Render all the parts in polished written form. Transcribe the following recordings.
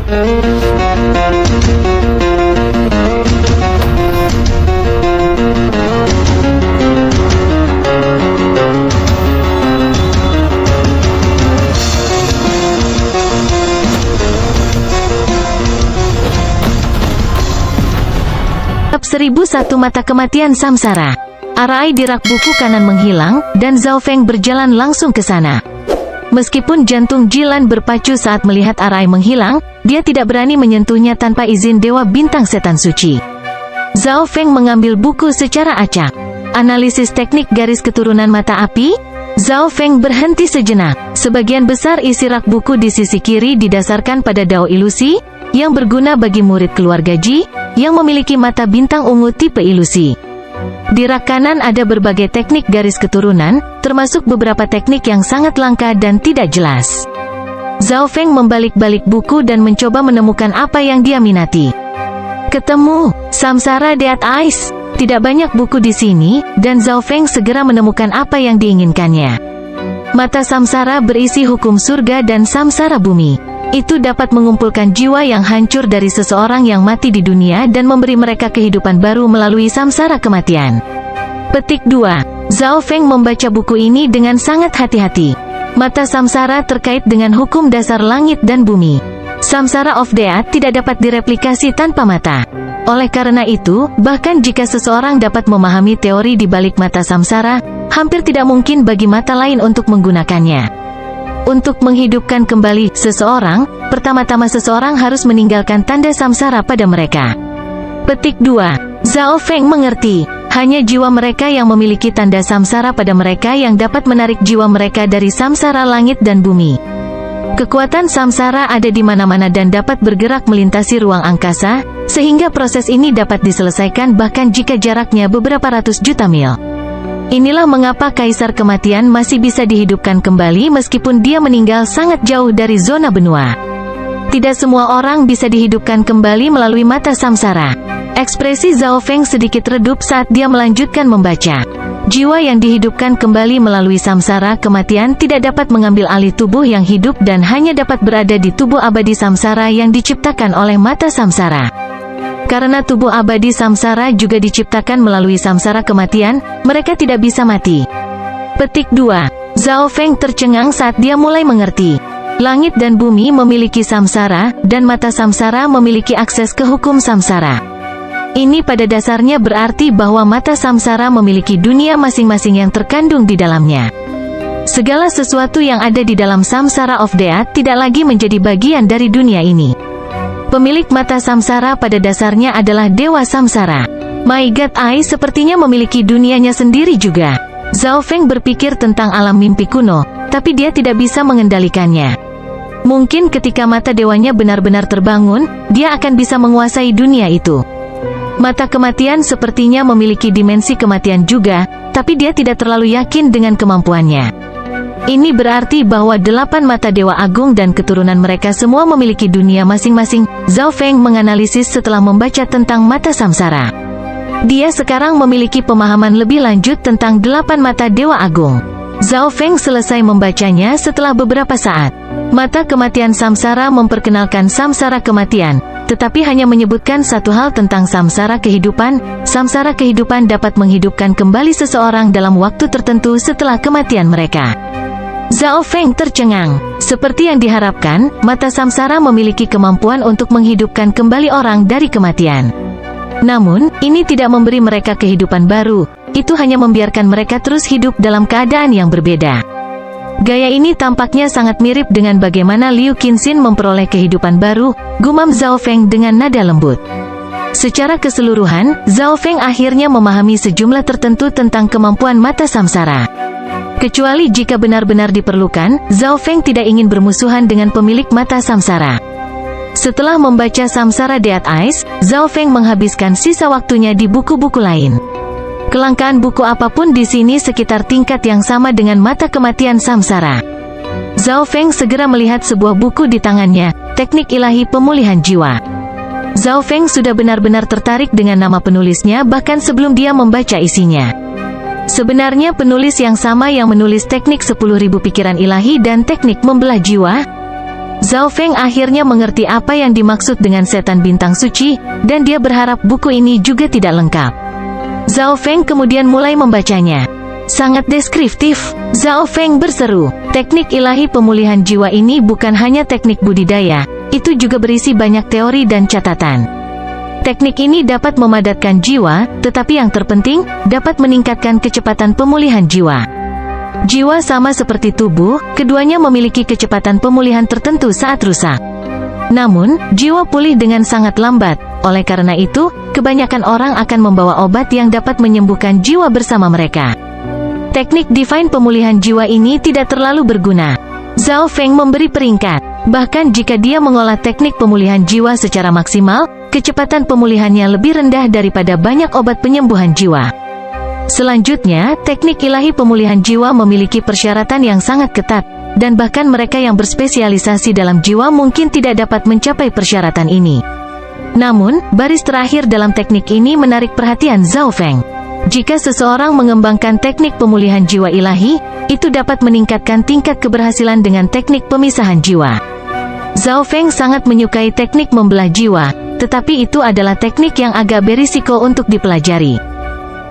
Bab 1001 Mata Kematian Samsara. Arai di rak buku kanan menghilang, dan Zhao Feng berjalan langsung ke sana. Meskipun jantung Jilan berpacu saat melihat Arai menghilang, dia tidak berani menyentuhnya tanpa izin Dewa Bintang Setan Suci. Zhao Feng mengambil buku secara acak. Analisis teknik garis keturunan mata api. Zhao Feng berhenti sejenak. Sebagian besar isi rak buku di sisi kiri didasarkan pada Dao Ilusi, yang berguna bagi murid keluarga Ji, yang memiliki mata bintang ungu tipe ilusi. Di rak kanan ada berbagai teknik garis keturunan, termasuk beberapa teknik yang sangat langka dan tidak jelas. Zhao Feng membalik-balik buku dan mencoba menemukan apa yang dia minati. Ketemu, Samsara Dead Eyes. Tidak banyak buku di sini, dan Zhao Feng segera menemukan apa yang diinginkannya. Mata samsara berisi hukum surga dan samsara bumi. Itu dapat mengumpulkan jiwa yang hancur dari seseorang yang mati di dunia dan memberi mereka kehidupan baru melalui samsara kematian. Petik 2. Zhao Feng membaca buku ini dengan sangat hati-hati. Mata samsara terkait dengan hukum dasar langit dan bumi. Samsara of Death tidak dapat direplikasi tanpa mata. Oleh karena itu, bahkan jika seseorang dapat memahami teori di balik mata samsara, hampir tidak mungkin bagi mata lain untuk menggunakannya. Untuk menghidupkan kembali seseorang, pertama-tama seseorang harus meninggalkan tanda samsara pada mereka. Petik 2. Zhao Feng mengerti, hanya jiwa mereka yang memiliki tanda samsara pada mereka yang dapat menarik jiwa mereka dari samsara langit dan bumi. Kekuatan samsara ada di mana-mana dan dapat bergerak melintasi ruang angkasa, sehingga proses ini dapat diselesaikan bahkan jika jaraknya beberapa ratus juta mil. Inilah mengapa Kaisar Kematian masih bisa dihidupkan kembali meskipun dia meninggal sangat jauh dari zona benua. Tidak semua orang bisa dihidupkan kembali melalui mata samsara. Ekspresi Zhao Feng sedikit redup saat dia melanjutkan membaca. Jiwa yang dihidupkan kembali melalui samsara kematian tidak dapat mengambil alih tubuh yang hidup dan hanya dapat berada di tubuh abadi samsara yang diciptakan oleh mata samsara. Karena tubuh abadi samsara juga diciptakan melalui samsara kematian, mereka tidak bisa mati. Petik 2. Zhao Feng tercengang saat dia mulai mengerti. Langit dan bumi memiliki samsara, dan mata samsara memiliki akses ke hukum samsara. Ini pada dasarnya berarti bahwa mata samsara memiliki dunia masing-masing yang terkandung di dalamnya. Segala sesuatu yang ada di dalam samsara of Death tidak lagi menjadi bagian dari dunia ini. Pemilik mata samsara pada dasarnya adalah Dewa Samsara. My God Eye sepertinya memiliki dunianya sendiri juga. Zhao Feng berpikir tentang alam mimpi kuno, tapi dia tidak bisa mengendalikannya. Mungkin ketika mata dewanya benar-benar terbangun, dia akan bisa menguasai dunia itu. Mata kematian sepertinya memiliki dimensi kematian juga, tapi dia tidak terlalu yakin dengan kemampuannya. Ini berarti bahwa 8 mata Dewa Agung dan keturunan mereka semua memiliki dunia masing-masing. Zhao Feng menganalisis setelah membaca tentang mata samsara. Dia sekarang memiliki pemahaman lebih lanjut tentang 8 mata Dewa Agung. Zhao Feng selesai membacanya setelah beberapa saat. Mata kematian samsara memperkenalkan samsara kematian, tetapi hanya menyebutkan satu hal tentang samsara kehidupan. Samsara kehidupan dapat menghidupkan kembali seseorang dalam waktu tertentu setelah kematian mereka. Zhao Feng tercengang. Seperti yang diharapkan, mata samsara memiliki kemampuan untuk menghidupkan kembali orang dari kematian. Namun, ini tidak memberi mereka kehidupan baru, itu hanya membiarkan mereka terus hidup dalam keadaan yang berbeda. Gaya ini tampaknya sangat mirip dengan bagaimana Liu Qinxin memperoleh kehidupan baru, gumam Zhao Feng dengan nada lembut. Secara keseluruhan, Zhao Feng akhirnya memahami sejumlah tertentu tentang kemampuan mata samsara. Kecuali jika benar-benar diperlukan, Zhao Feng tidak ingin bermusuhan dengan pemilik mata samsara. Setelah membaca Samsara Dead Eyes, Zhao Feng menghabiskan sisa waktunya di buku-buku lain. Kelangkaan buku apapun di sini sekitar tingkat yang sama dengan mata kematian samsara. Zhao Feng segera melihat sebuah buku di tangannya, Teknik Ilahi Pemulihan Jiwa. Zhao Feng sudah benar-benar tertarik dengan nama penulisnya bahkan sebelum dia membaca isinya. Sebenarnya penulis yang sama yang menulis teknik 10.000 pikiran ilahi dan teknik membelah jiwa. Zhao Feng akhirnya mengerti apa yang dimaksud dengan setan bintang suci, dan dia berharap buku ini juga tidak lengkap. Zhao Feng kemudian mulai membacanya. Sangat deskriptif, Zhao Feng berseru. Teknik ilahi pemulihan jiwa ini bukan hanya teknik budidaya, itu juga berisi banyak teori dan catatan. Teknik ini dapat memadatkan jiwa, tetapi yang terpenting, dapat meningkatkan kecepatan pemulihan jiwa. Jiwa sama seperti tubuh, keduanya memiliki kecepatan pemulihan tertentu saat rusak. Namun, jiwa pulih dengan sangat lambat. Oleh karena itu, kebanyakan orang akan membawa obat yang dapat menyembuhkan jiwa bersama mereka. Teknik divine pemulihan jiwa ini tidak terlalu berguna. Zhao Feng memberi peringkat. Bahkan jika dia mengolah teknik pemulihan jiwa secara maksimal, kecepatan pemulihannya lebih rendah daripada banyak obat penyembuhan jiwa. Selanjutnya, teknik ilahi pemulihan jiwa memiliki persyaratan yang sangat ketat, dan bahkan mereka yang berspesialisasi dalam jiwa mungkin tidak dapat mencapai persyaratan ini. Namun, baris terakhir dalam teknik ini menarik perhatian Zhao Feng. Jika seseorang mengembangkan teknik pemulihan jiwa ilahi, itu dapat meningkatkan tingkat keberhasilan dengan teknik pemisahan jiwa. Zhao Feng sangat menyukai teknik membelah jiwa, tetapi itu adalah teknik yang agak berisiko untuk dipelajari.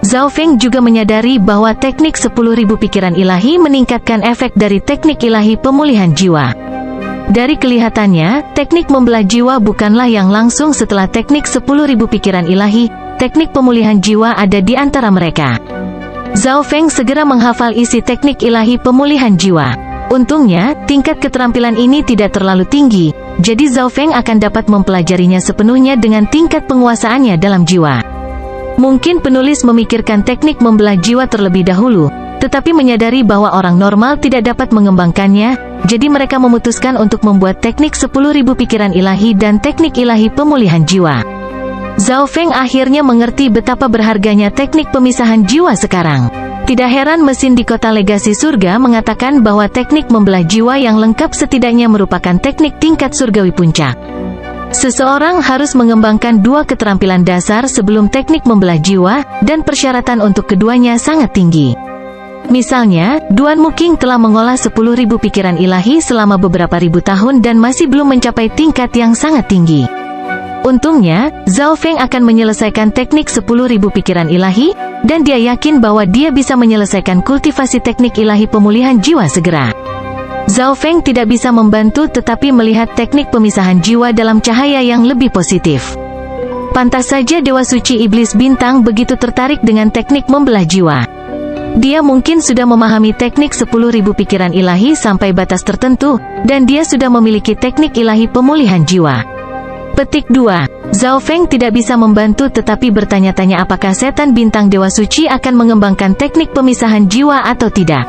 Zhao Feng juga menyadari bahwa teknik 10.000 pikiran ilahi meningkatkan efek dari teknik ilahi pemulihan jiwa. Dari kelihatannya, teknik membelah jiwa bukanlah yang langsung setelah teknik 10.000 pikiran ilahi, teknik pemulihan jiwa ada di antara mereka. Zhao Feng segera menghafal isi teknik ilahi pemulihan jiwa. Untungnya, tingkat keterampilan ini tidak terlalu tinggi, jadi Zhao Feng akan dapat mempelajarinya sepenuhnya dengan tingkat penguasaannya dalam jiwa. Mungkin penulis memikirkan teknik membelah jiwa terlebih dahulu, tetapi menyadari bahwa orang normal tidak dapat mengembangkannya, jadi mereka memutuskan untuk membuat teknik 10.000 pikiran ilahi dan teknik ilahi pemulihan jiwa. Zhao Feng akhirnya mengerti betapa berharganya teknik pemisahan jiwa sekarang. Tidak heran mesin di kota legasi surga mengatakan bahwa teknik membelah jiwa yang lengkap setidaknya merupakan teknik tingkat surgawi puncak. Seseorang harus mengembangkan dua keterampilan dasar sebelum teknik membelah jiwa, dan persyaratan untuk keduanya sangat tinggi. Misalnya, Duan Muking telah mengolah 10.000 pikiran ilahi selama beberapa ribu tahun dan masih belum mencapai tingkat yang sangat tinggi. Untungnya, Zhao Feng akan menyelesaikan teknik 10.000 pikiran ilahi, dan dia yakin bahwa dia bisa menyelesaikan kultivasi teknik ilahi pemulihan jiwa segera. Zhao Feng tidak bisa membantu tetapi melihat teknik pemisahan jiwa dalam cahaya yang lebih positif. Pantas saja Dewa Suci Iblis Bintang begitu tertarik dengan teknik membelah jiwa. Dia mungkin sudah memahami teknik 10.000 pikiran ilahi sampai batas tertentu, dan dia sudah memiliki teknik ilahi pemulihan jiwa. Petik 2. Zhao Feng tidak bisa membantu tetapi bertanya-tanya apakah setan bintang Dewa Suci akan mengembangkan teknik pemisahan jiwa atau tidak.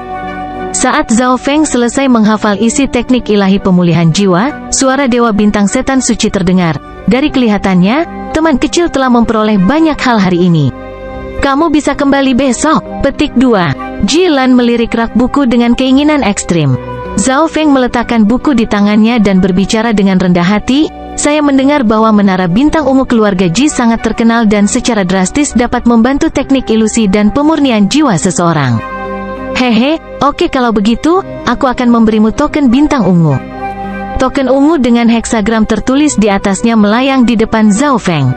Saat Zhao Feng selesai menghafal isi teknik ilahi pemulihan jiwa, suara Dewa Bintang Setan Suci terdengar. Dari kelihatannya, teman kecil telah memperoleh banyak hal hari ini. Kamu bisa kembali besok. Petik 2. Jilan melirik rak buku dengan keinginan ekstrim. Zhao Feng meletakkan buku di tangannya dan berbicara dengan rendah hati. Saya mendengar bahwa menara bintang ungu keluarga Ji sangat terkenal dan secara drastis dapat membantu teknik ilusi dan pemurnian jiwa seseorang. Hehe, oke kalau begitu, aku akan memberimu token bintang ungu. Token ungu dengan heksagram tertulis di atasnya melayang di depan Zhao Feng.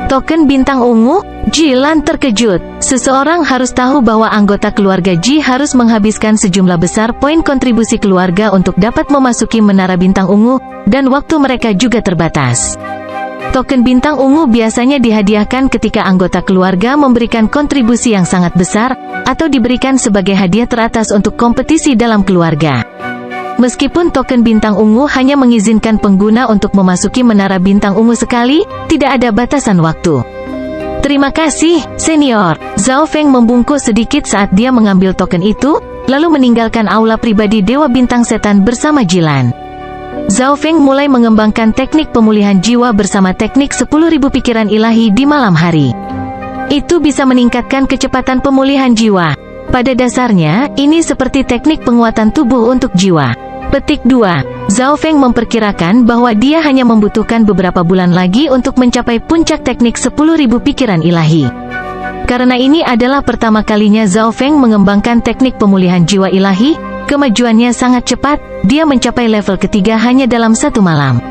Token bintang ungu? Jilan terkejut. Seseorang harus tahu bahwa anggota keluarga Ji harus menghabiskan sejumlah besar poin kontribusi keluarga untuk dapat memasuki menara bintang ungu, dan waktu mereka juga terbatas. Token bintang ungu biasanya dihadiahkan ketika anggota keluarga memberikan kontribusi yang sangat besar, atau diberikan sebagai hadiah teratas untuk kompetisi dalam keluarga. Meskipun token bintang ungu hanya mengizinkan pengguna untuk memasuki menara bintang ungu sekali, tidak ada batasan waktu. Terima kasih, senior. Zhao Feng membungkuk sedikit saat dia mengambil token itu, lalu meninggalkan aula pribadi Dewa Bintang Setan bersama Jilan. Zhao Feng mulai mengembangkan teknik pemulihan jiwa bersama teknik 10.000 pikiran ilahi di malam hari. Itu bisa meningkatkan kecepatan pemulihan jiwa. Pada dasarnya, ini seperti teknik penguatan tubuh untuk jiwa. Petik 2. Zhao Feng memperkirakan bahwa dia hanya membutuhkan beberapa bulan lagi untuk mencapai puncak teknik 10.000 pikiran ilahi. Karena ini adalah pertama kalinya Zhao Feng mengembangkan teknik pemulihan jiwa ilahi, Kemajuannya sangat cepat, dia mencapai level ketiga hanya dalam 1 malam.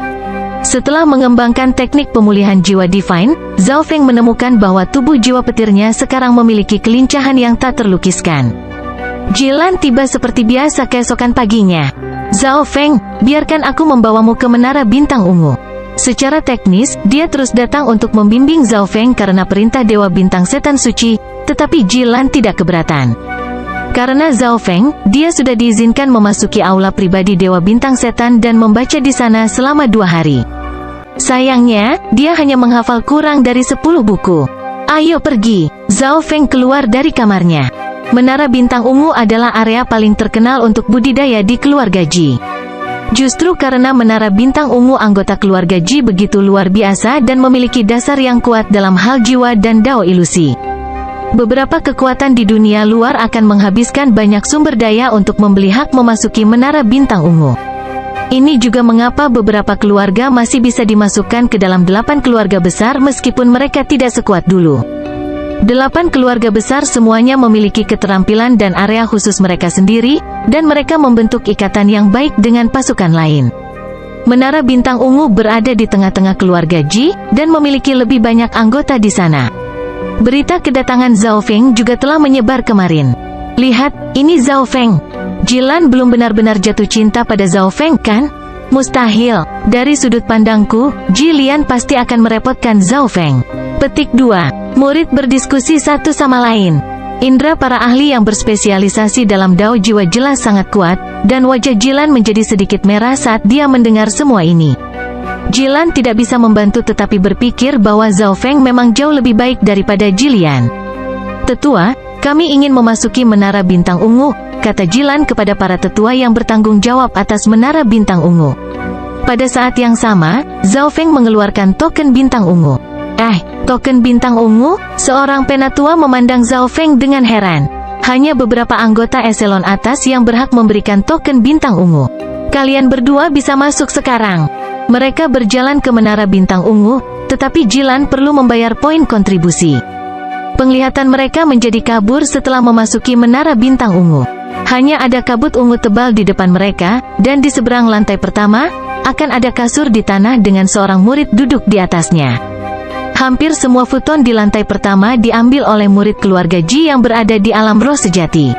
Setelah mengembangkan teknik pemulihan jiwa Divine, Zhao Feng menemukan bahwa tubuh jiwa petirnya sekarang memiliki kelincahan yang tak terlukiskan. Jilan tiba seperti biasa keesokan paginya. Zhao Feng, biarkan aku membawamu ke Menara Bintang Ungu. Secara teknis, dia terus datang untuk membimbing Zhao Feng karena perintah Dewa Bintang Setan Suci, tetapi Jilan tidak keberatan. Karena Zhao Feng, dia sudah diizinkan memasuki aula pribadi Dewa Bintang Setan dan membaca di sana selama 2 hari. Sayangnya, dia hanya menghafal kurang dari 10 buku. Ayo pergi. Zhao Feng keluar dari kamarnya. Menara Bintang Ungu adalah area paling terkenal untuk budidaya di keluarga Ji. Justru karena Menara Bintang Ungu anggota keluarga Ji begitu luar biasa dan memiliki dasar yang kuat dalam hal jiwa dan dao ilusi. Beberapa kekuatan di dunia luar akan menghabiskan banyak sumber daya untuk membeli hak memasuki Menara Bintang Ungu. Ini juga mengapa beberapa keluarga masih bisa dimasukkan ke dalam 8 keluarga besar meskipun mereka tidak sekuat dulu. 8 keluarga besar semuanya memiliki keterampilan dan area khusus mereka sendiri, dan mereka membentuk ikatan yang baik dengan pasukan lain. Menara Bintang Ungu berada di tengah-tengah keluarga Ji, dan memiliki lebih banyak anggota di sana. Berita kedatangan Zhao Feng juga telah menyebar kemarin. Lihat, ini Zhao Feng. Jilan belum benar-benar jatuh cinta pada Zhao Feng kan? Mustahil. Dari sudut pandangku, Jilian pasti akan merepotkan Zhao Feng. Petik 2. Murid berdiskusi satu sama lain. Indra para ahli yang berspesialisasi dalam dao jiwa jelas sangat kuat, dan wajah Jilan menjadi sedikit merah saat dia mendengar semua ini. Jilan tidak bisa membantu tetapi berpikir bahwa Zhao Feng memang jauh lebih baik daripada Jilian. Tetua, kami ingin memasuki Menara Bintang Ungu, kata Jilan kepada para tetua yang bertanggung jawab atas Menara Bintang Ungu. Pada saat yang sama, Zhao Feng mengeluarkan token Bintang Ungu. Token Bintang Ungu? Seorang penatua memandang Zhao Feng dengan heran. Hanya beberapa anggota eselon atas yang berhak memberikan token Bintang Ungu. Kalian berdua bisa masuk sekarang. Mereka berjalan ke Menara Bintang Ungu, tetapi Jilan perlu membayar poin kontribusi. Penglihatan mereka menjadi kabur setelah memasuki Menara Bintang Ungu. Hanya ada kabut ungu tebal di depan mereka, dan di seberang lantai pertama, akan ada kasur di tanah dengan seorang murid duduk di atasnya. Hampir semua futon di lantai pertama diambil oleh murid keluarga Ji yang berada di alam roh sejati.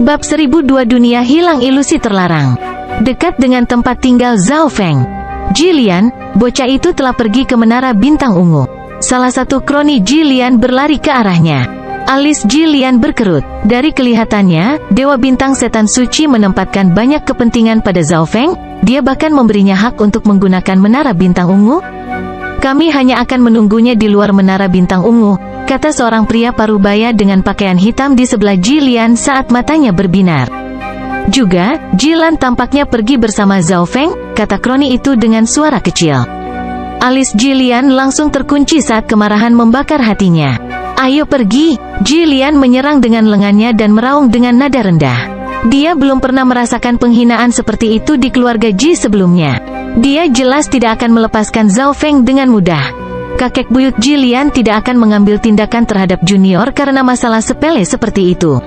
Bab 1002 Dunia Hilang Ilusi Terlarang. Dekat dengan tempat tinggal Zhao Feng, Jilian, bocah itu telah pergi ke Menara Bintang Ungu. Salah satu kroni Jilian berlari ke arahnya. Alis Jilian berkerut. Dari kelihatannya, Dewa Bintang Setan Suci menempatkan banyak kepentingan pada Zhao Feng. Dia bahkan memberinya hak untuk menggunakan Menara Bintang Ungu. Kami hanya akan menunggunya di luar Menara Bintang Ungu, kata seorang pria parubaya dengan pakaian hitam di sebelah Jilian saat matanya berbinar. Juga, Jilan tampaknya pergi bersama Zhao Feng, kata kroni itu dengan suara kecil. Alis Jilian langsung terkunci saat kemarahan membakar hatinya. Ayo pergi. Jilian menyerang dengan lengannya dan meraung dengan nada rendah. Dia belum pernah merasakan penghinaan seperti itu di keluarga Ji sebelumnya. Dia jelas tidak akan melepaskan Zhao Feng dengan mudah. Kakek buyut Jilian tidak akan mengambil tindakan terhadap junior karena masalah sepele seperti itu.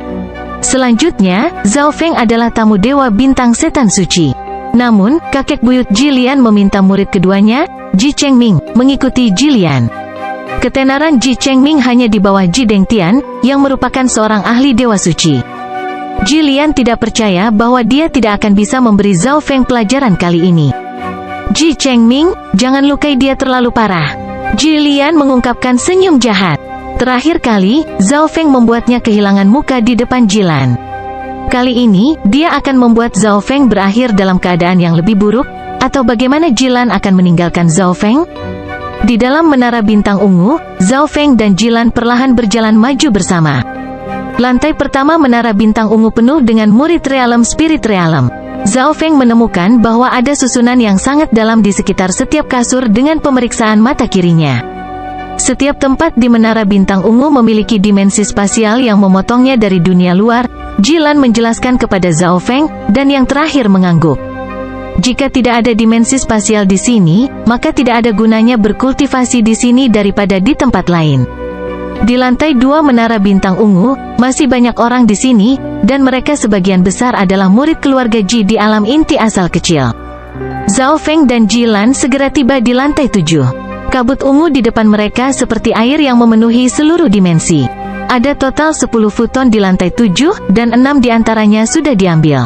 Selanjutnya, Zhao Feng adalah tamu Dewa Bintang Setan Suci. Namun, kakek buyut Jilian meminta murid keduanya, Ji Chengming, mengikuti Jilian. Ketenaran Ji Chengming hanya di bawah Ji Dengtian, yang merupakan seorang ahli Dewa Suci. Jilian tidak percaya bahwa dia tidak akan bisa memberi Zhao Feng pelajaran kali ini. Ji Chengming, jangan lukai dia terlalu parah. Jilian mengungkapkan senyum jahat. Terakhir kali, Zhao Feng membuatnya kehilangan muka di depan Jilan. Kali ini, dia akan membuat Zhao Feng berakhir dalam keadaan yang lebih buruk, atau bagaimana Jilan akan meninggalkan Zhao Feng? Di dalam Menara Bintang Ungu, Zhao Feng dan Jilan perlahan berjalan maju bersama. Lantai pertama Menara Bintang Ungu penuh dengan murid realem spirit realem. Zhao Feng menemukan bahwa ada susunan yang sangat dalam di sekitar setiap kasur dengan pemeriksaan mata kirinya. Setiap tempat di Menara Bintang Ungu memiliki dimensi spasial yang memotongnya dari dunia luar. Jilan menjelaskan kepada Zhao Feng, dan yang terakhir mengangguk. Jika tidak ada dimensi spasial di sini, maka tidak ada gunanya berkultivasi di sini daripada di tempat lain. Di lantai 2 Menara Bintang Ungu, masih banyak orang di sini, dan mereka sebagian besar adalah murid keluarga Ji di alam inti asal kecil. Zhao Feng dan Jilan segera tiba di lantai 7. Kabut ungu di depan mereka seperti air yang memenuhi seluruh dimensi. Ada total 10 futon di lantai 7, dan 6 diantaranya sudah diambil.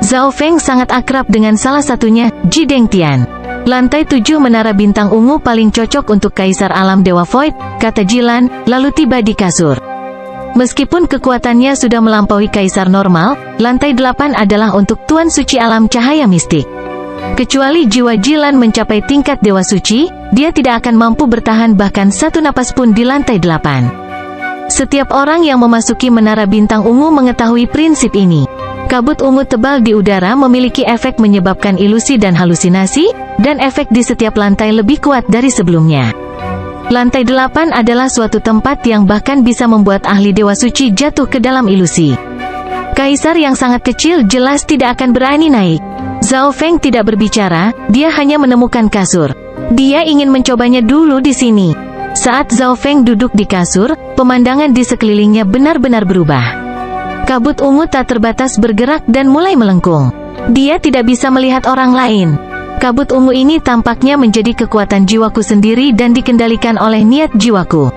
Zhao Feng sangat akrab dengan salah satunya, Ji Dengtian. Lantai 7 menara bintang ungu paling cocok untuk Kaisar Alam Dewa Void, kata Jilan, lalu tiba di kasur. Meskipun kekuatannya sudah melampaui Kaisar normal, lantai 8 adalah untuk Tuan Suci Alam Cahaya Mistik. Kecuali jiwa Jilan mencapai tingkat Dewa Suci, dia tidak akan mampu bertahan bahkan satu napas pun di lantai 8. Setiap orang yang memasuki menara bintang ungu mengetahui prinsip ini. Kabut ungu tebal di udara memiliki efek menyebabkan ilusi dan halusinasi, dan efek di setiap lantai lebih kuat dari sebelumnya. Lantai 8 adalah suatu tempat yang bahkan bisa membuat ahli Dewa Suci jatuh ke dalam ilusi. Kaisar yang sangat kecil jelas tidak akan berani naik. Zhao Feng tidak berbicara, dia hanya menemukan kasur. Dia ingin mencobanya dulu di sini. Saat Zhao Feng duduk di kasur, pemandangan di sekelilingnya benar-benar berubah. Kabut ungu tak terbatas bergerak dan mulai melengkung. Dia tidak bisa melihat orang lain. Kabut ungu ini tampaknya menjadi kekuatan jiwaku sendiri dan dikendalikan oleh niat jiwaku.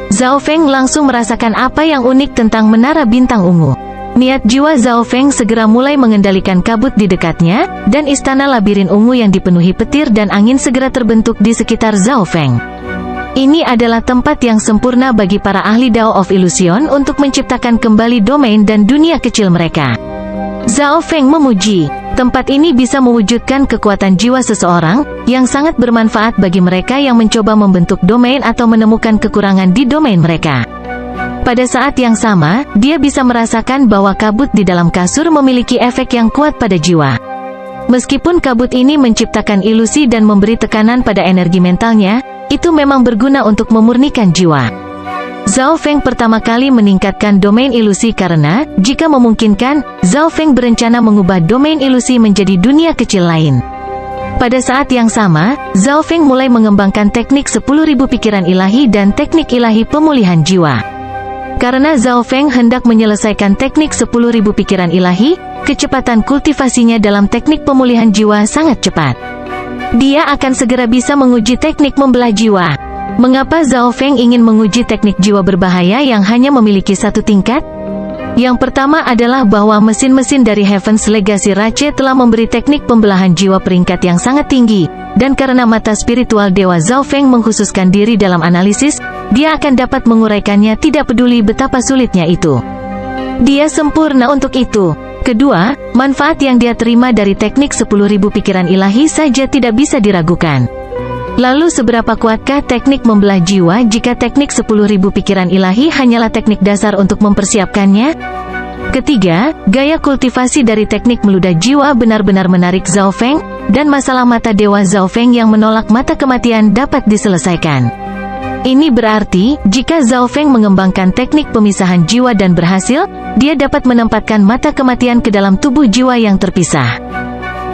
Zhao Feng langsung merasakan apa yang unik tentang menara bintang ungu. Niat jiwa Zhao Feng segera mulai mengendalikan kabut di dekatnya, dan istana labirin ungu yang dipenuhi petir dan angin segera terbentuk di sekitar Zhao Feng. Ini adalah tempat yang sempurna bagi para ahli Dao of Illusion untuk menciptakan kembali domain dan dunia kecil mereka. Zhao Feng memuji. Tempat ini bisa mewujudkan kekuatan jiwa seseorang, yang sangat bermanfaat bagi mereka yang mencoba membentuk domain atau menemukan kekurangan di domain mereka. Pada saat yang sama, dia bisa merasakan bahwa kabut di dalam kasur memiliki efek yang kuat pada jiwa. Meskipun kabut ini menciptakan ilusi dan memberi tekanan pada energi mentalnya, itu memang berguna untuk memurnikan jiwa. Zhao Feng pertama kali meningkatkan domain ilusi karena, jika memungkinkan, Zhao Feng berencana mengubah domain ilusi menjadi dunia kecil lain. Pada saat yang sama, Zhao Feng mulai mengembangkan teknik 10.000 pikiran ilahi dan teknik ilahi pemulihan jiwa. Karena Zhao Feng hendak menyelesaikan teknik 10.000 pikiran ilahi, kecepatan kultivasinya dalam teknik pemulihan jiwa sangat cepat. Dia akan segera bisa menguji teknik membelah jiwa. Mengapa Zhao Feng ingin menguji teknik jiwa berbahaya yang hanya memiliki satu tingkat? Yang pertama adalah bahwa mesin-mesin dari Heaven's Legacy Rache telah memberi teknik pembelahan jiwa peringkat yang sangat tinggi, dan karena mata spiritual Dewa Zhao Feng mengkhususkan diri dalam analisis, dia akan dapat menguraikannya tidak peduli betapa sulitnya itu. Dia sempurna untuk itu. Kedua, manfaat yang dia terima dari teknik 10.000 pikiran ilahi saja tidak bisa diragukan. Lalu seberapa kuatkah teknik membelah jiwa jika teknik 10.000 pikiran ilahi hanyalah teknik dasar untuk mempersiapkannya? Ketiga, gaya kultivasi dari teknik meludah jiwa benar-benar menarik Zhao Feng, dan masalah mata Dewa Zhao Feng yang menolak mata kematian dapat diselesaikan. Ini berarti, jika Zhao Feng mengembangkan teknik pemisahan jiwa dan berhasil, dia dapat menempatkan mata kematian ke dalam tubuh jiwa yang terpisah.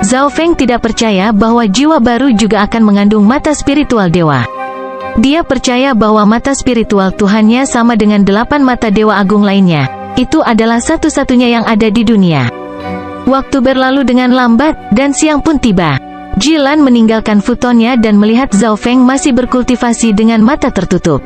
Zhao Feng tidak percaya bahwa jiwa baru juga akan mengandung mata spiritual dewa. Dia percaya bahwa mata spiritual Tuhannya sama dengan 8 mata dewa agung lainnya. Itu adalah satu-satunya yang ada di dunia. Waktu berlalu dengan lambat, dan siang pun tiba. Jilan meninggalkan futonnya dan melihat Zhao Feng masih berkultivasi dengan mata tertutup.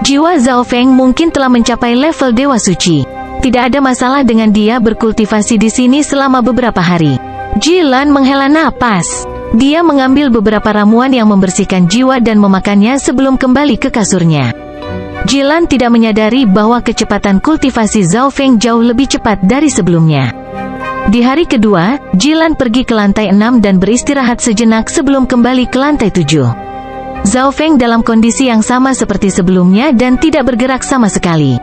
Jiwa Zhao Feng mungkin telah mencapai level Dewa Suci. Tidak ada masalah dengan dia berkultivasi di sini selama beberapa hari. Jilan menghela napas. Dia mengambil beberapa ramuan yang membersihkan jiwa dan memakannya sebelum kembali ke kasurnya. Jilan tidak menyadari bahwa kecepatan kultivasi Zhao Feng jauh lebih cepat dari sebelumnya. Di hari kedua, Jilan pergi ke lantai 6 dan beristirahat sejenak sebelum kembali ke lantai 7. Zhao Feng dalam kondisi yang sama seperti sebelumnya dan tidak bergerak sama sekali.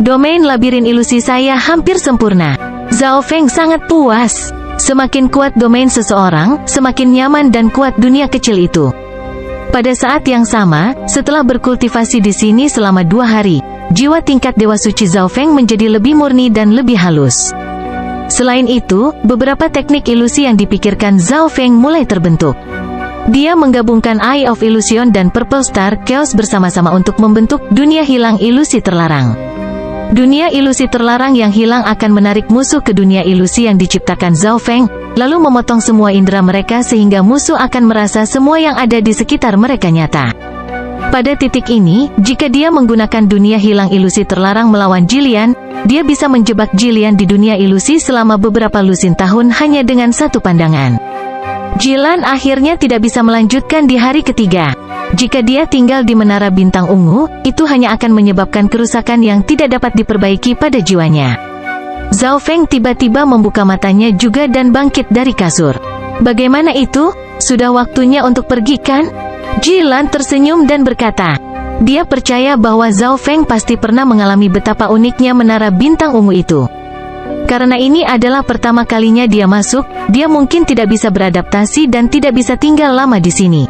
Domain labirin ilusi saya hampir sempurna. Zhao Feng sangat puas. Semakin kuat domain seseorang, semakin nyaman dan kuat dunia kecil itu. Pada saat yang sama, setelah berkultivasi di sini selama 2 hari, jiwa tingkat Dewa Suci Zhao Feng menjadi lebih murni dan lebih halus. Selain itu, beberapa teknik ilusi yang dipikirkan Zhao Feng mulai terbentuk. Dia menggabungkan Eye of Illusion dan Purple Star Chaos bersama-sama untuk membentuk dunia hilang ilusi terlarang. Dunia ilusi terlarang yang hilang akan menarik musuh ke dunia ilusi yang diciptakan Zhao Feng, lalu memotong semua indera mereka sehingga musuh akan merasa semua yang ada di sekitar mereka nyata. Pada titik ini, jika dia menggunakan dunia hilang ilusi terlarang melawan Jilian, dia bisa menjebak Jilian di dunia ilusi selama beberapa lusin tahun hanya dengan satu pandangan. Jilian akhirnya tidak bisa melanjutkan di hari ketiga. Jika dia tinggal di Menara Bintang Ungu, itu hanya akan menyebabkan kerusakan yang tidak dapat diperbaiki pada jiwanya. Zhao Feng tiba-tiba membuka matanya juga dan bangkit dari kasur. Bagaimana itu? Sudah waktunya untuk pergi kan? Jilian tersenyum dan berkata, dia percaya bahwa Zhao Feng pasti pernah mengalami betapa uniknya Menara Bintang Ungu itu. Karena ini adalah pertama kalinya dia masuk, dia mungkin tidak bisa beradaptasi dan tidak bisa tinggal lama di sini.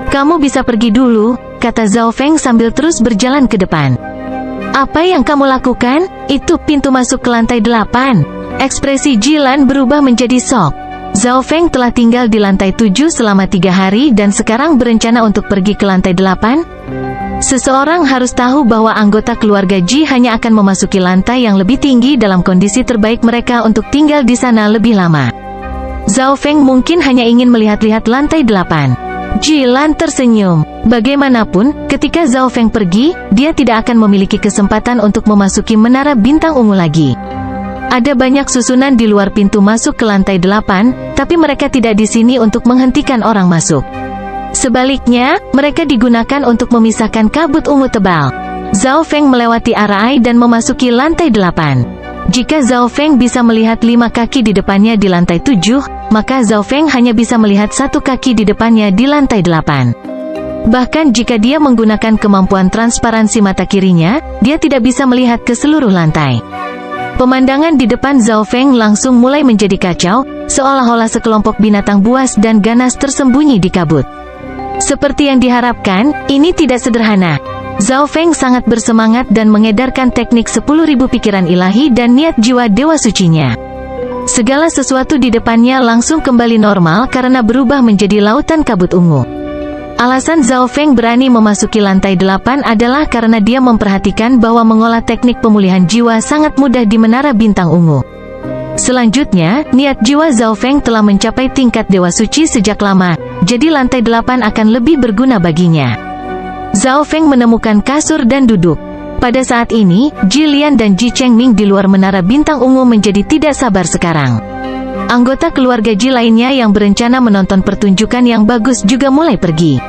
Kamu bisa pergi dulu, kata Zhao Feng sambil terus berjalan ke depan. Apa yang kamu lakukan? Itu pintu masuk ke lantai 8. Ekspresi Jilian berubah menjadi shock. Zhao Feng telah tinggal di lantai 7 selama 3 hari dan sekarang berencana untuk pergi ke lantai 8? Seseorang harus tahu bahwa anggota keluarga Ji hanya akan memasuki lantai yang lebih tinggi dalam kondisi terbaik mereka untuk tinggal di sana lebih lama. Zhao Feng mungkin hanya ingin melihat-lihat lantai 8. Jilian tersenyum. Bagaimanapun, ketika Zhao Feng pergi, dia tidak akan memiliki kesempatan untuk memasuki Menara Bintang Ungu lagi. Ada banyak susunan di luar pintu masuk ke lantai 8, tapi mereka tidak di sini untuk menghentikan orang masuk. Sebaliknya, mereka digunakan untuk memisahkan kabut ungu tebal. Zhao Feng melewati arai dan memasuki lantai 8. Jika Zhao Feng bisa melihat 5 kaki di depannya di lantai 7, maka Zhao Feng hanya bisa melihat 1 kaki di depannya di lantai 8. Bahkan jika dia menggunakan kemampuan transparansi mata kirinya, dia tidak bisa melihat ke seluruh lantai. Pemandangan di depan Zhao Feng langsung mulai menjadi kacau, seolah-olah sekelompok binatang buas dan ganas tersembunyi di kabut. Seperti yang diharapkan, ini tidak sederhana. Zhao Feng sangat bersemangat dan mengedarkan teknik 10.000 pikiran ilahi dan niat jiwa dewa sucinya. Segala sesuatu di depannya langsung kembali normal karena berubah menjadi lautan kabut ungu. Alasan Zhao Feng berani memasuki lantai 8 adalah karena dia memperhatikan bahwa mengolah teknik pemulihan jiwa sangat mudah di Menara Bintang Ungu. Selanjutnya, niat jiwa Zhao Feng telah mencapai tingkat dewa suci sejak lama, jadi lantai 8 akan lebih berguna baginya. Zhao Feng menemukan kasur dan duduk. Pada saat ini, Jilian dan Ji Chengming di luar Menara Bintang Ungu menjadi tidak sabar sekarang. Anggota keluarga Ji lainnya yang berencana menonton pertunjukan yang bagus juga mulai pergi.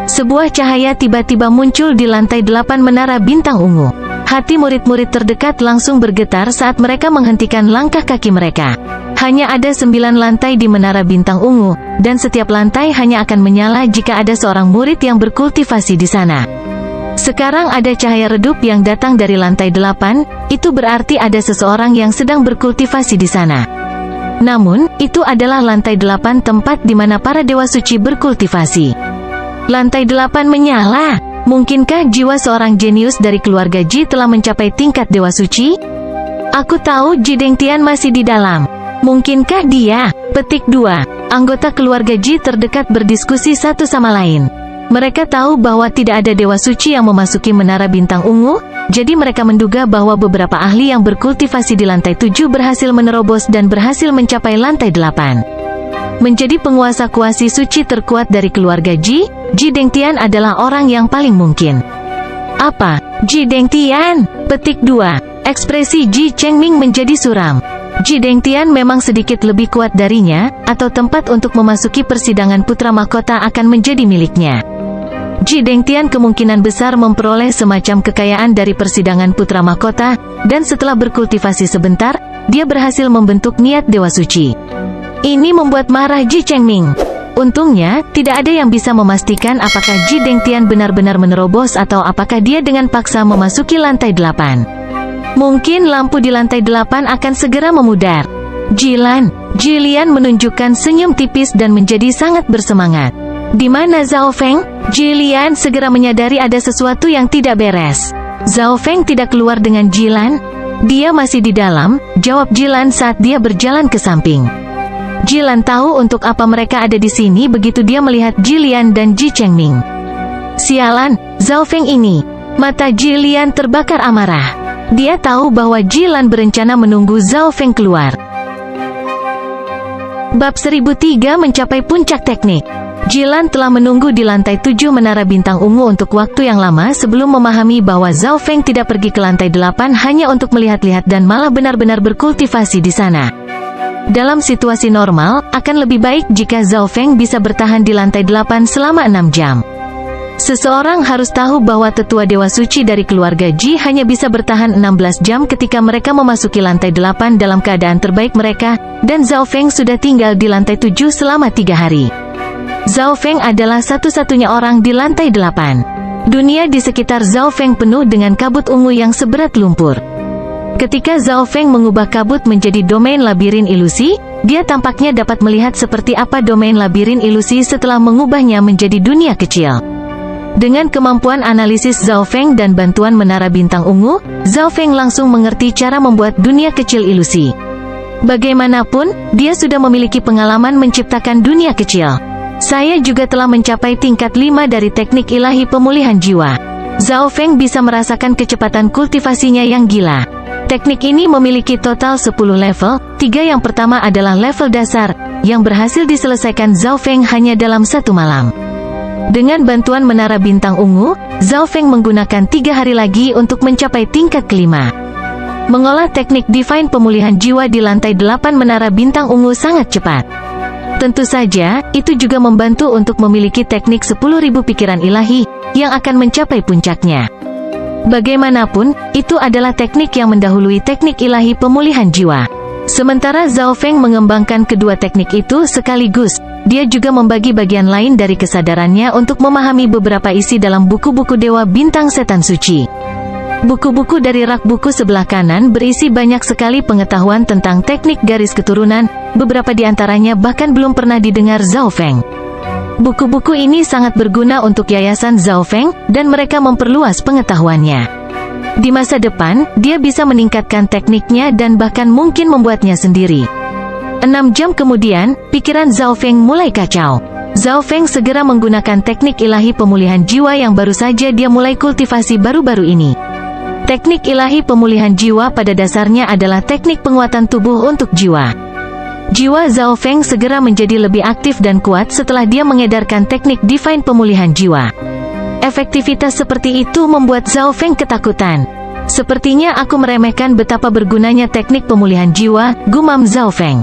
Sebuah cahaya tiba-tiba muncul di lantai 8 Menara Bintang Ungu. Hati murid-murid terdekat langsung bergetar saat mereka menghentikan langkah kaki mereka. Hanya ada 9 lantai di Menara Bintang Ungu, dan setiap lantai hanya akan menyala jika ada seorang murid yang berkultivasi di sana. Sekarang ada cahaya redup yang datang dari lantai 8, itu berarti ada seseorang yang sedang berkultivasi di sana. Namun, itu adalah lantai 8 tempat di mana para dewa suci berkultivasi. Lantai 8 menyala. Mungkinkah jiwa seorang jenius dari keluarga Ji telah mencapai tingkat dewa suci? Aku tahu Ji Dengtian masih di dalam. Mungkinkah dia? Petik 2. Anggota keluarga Ji terdekat berdiskusi satu sama lain. Mereka tahu bahwa tidak ada dewa suci yang memasuki Menara Bintang Ungu, jadi mereka menduga bahwa beberapa ahli yang berkultivasi di lantai 7 berhasil menerobos dan berhasil mencapai lantai 8. Menjadi penguasa kuasi suci terkuat dari keluarga Ji, Ji Dengtian adalah orang yang paling mungkin. Apa? Ji Dengtian? Petik 2. Ekspresi Ji Chengming menjadi suram. Ji Dengtian memang sedikit lebih kuat darinya, atau tempat untuk memasuki persidangan putra mahkota akan menjadi miliknya. Ji Dengtian kemungkinan besar memperoleh semacam kekayaan dari persidangan putra mahkota, dan setelah berkultivasi sebentar, dia berhasil membentuk niat dewa suci. Ini membuat marah Ji Chengming. Untungnya, tidak ada yang bisa memastikan apakah Ji Dengtian benar-benar menerobos atau apakah dia dengan paksa memasuki lantai 8. Mungkin lampu di lantai 8 akan segera memudar. Jilian menunjukkan senyum tipis dan menjadi sangat bersemangat. Di mana Zhao Feng? Jilian segera menyadari ada sesuatu yang tidak beres. Zhao Feng tidak keluar dengan Jilian? Dia masih di dalam, jawab Jilian saat dia berjalan ke samping. Jilian tahu untuk apa mereka ada di sini begitu dia melihat Jilian dan Ji Chengming. Sialan, Zhao Feng ini. Mata Jilian terbakar amarah. Dia tahu bahwa Jilan berencana menunggu Zhao Feng keluar. Bab 1003 mencapai puncak teknik. Jilan telah menunggu di lantai 7 Menara Bintang Ungu untuk waktu yang lama sebelum memahami bahwa Zhao Feng tidak pergi ke lantai 8 hanya untuk melihat-lihat dan malah benar-benar berkultivasi di sana. Dalam situasi normal, akan lebih baik jika Zhao Feng bisa bertahan di lantai 8 selama 6 jam. Seseorang harus tahu bahwa tetua Dewa Suci dari keluarga Ji hanya bisa bertahan 16 jam ketika mereka memasuki lantai 8 dalam keadaan terbaik mereka, dan Zhao Feng sudah tinggal di lantai 7 selama 3 hari. Zhao Feng adalah satu-satunya orang di lantai 8. Dunia di sekitar Zhao Feng penuh dengan kabut ungu yang seberat lumpur. Ketika Zhao Feng mengubah kabut menjadi domain labirin ilusi, dia tampaknya dapat melihat seperti apa domain labirin ilusi setelah mengubahnya menjadi dunia kecil. Dengan kemampuan analisis Zhao Feng dan bantuan Menara Bintang Ungu, Zhao Feng langsung mengerti cara membuat dunia kecil ilusi. Bagaimanapun, dia sudah memiliki pengalaman menciptakan dunia kecil. Saya juga telah mencapai tingkat 5 dari teknik ilahi pemulihan jiwa. Zhao Feng bisa merasakan kecepatan kultivasinya yang gila. Teknik ini memiliki total 10 level, 3 yang pertama adalah level dasar, yang berhasil diselesaikan Zhao Feng hanya dalam 1 malam. Dengan bantuan Menara Bintang Ungu, Zhao Feng menggunakan 3 hari lagi untuk mencapai tingkat kelima. Mengolah teknik Divine Pemulihan Jiwa di lantai 8 Menara Bintang Ungu sangat cepat. Tentu saja, itu juga membantu untuk memiliki teknik 10.000 pikiran ilahi, yang akan mencapai puncaknya. Bagaimanapun, itu adalah teknik yang mendahului teknik ilahi pemulihan jiwa. Sementara Zhao Feng mengembangkan kedua teknik itu sekaligus, dia juga membagi bagian lain dari kesadarannya untuk memahami beberapa isi dalam buku-buku Dewa Bintang Setan Suci. Buku-buku dari rak buku sebelah kanan berisi banyak sekali pengetahuan tentang teknik garis keturunan, beberapa di antaranya bahkan belum pernah didengar Zhao Feng. Buku-buku ini sangat berguna untuk Yayasan Zhao Feng, dan mereka memperluas pengetahuannya. Di masa depan, dia bisa meningkatkan tekniknya dan bahkan mungkin membuatnya sendiri. 6 jam kemudian, pikiran Zhao Feng mulai kacau. Zhao Feng segera menggunakan teknik ilahi pemulihan jiwa yang baru saja dia mulai kultivasi baru-baru ini. Teknik ilahi pemulihan jiwa pada dasarnya adalah teknik penguatan tubuh untuk jiwa. Jiwa Zhao Feng segera menjadi lebih aktif dan kuat setelah dia mengedarkan teknik Divine Pemulihan Jiwa. Efektivitas seperti itu membuat Zhao Feng ketakutan. Sepertinya aku meremehkan betapa bergunanya teknik pemulihan jiwa, gumam Zhao Feng.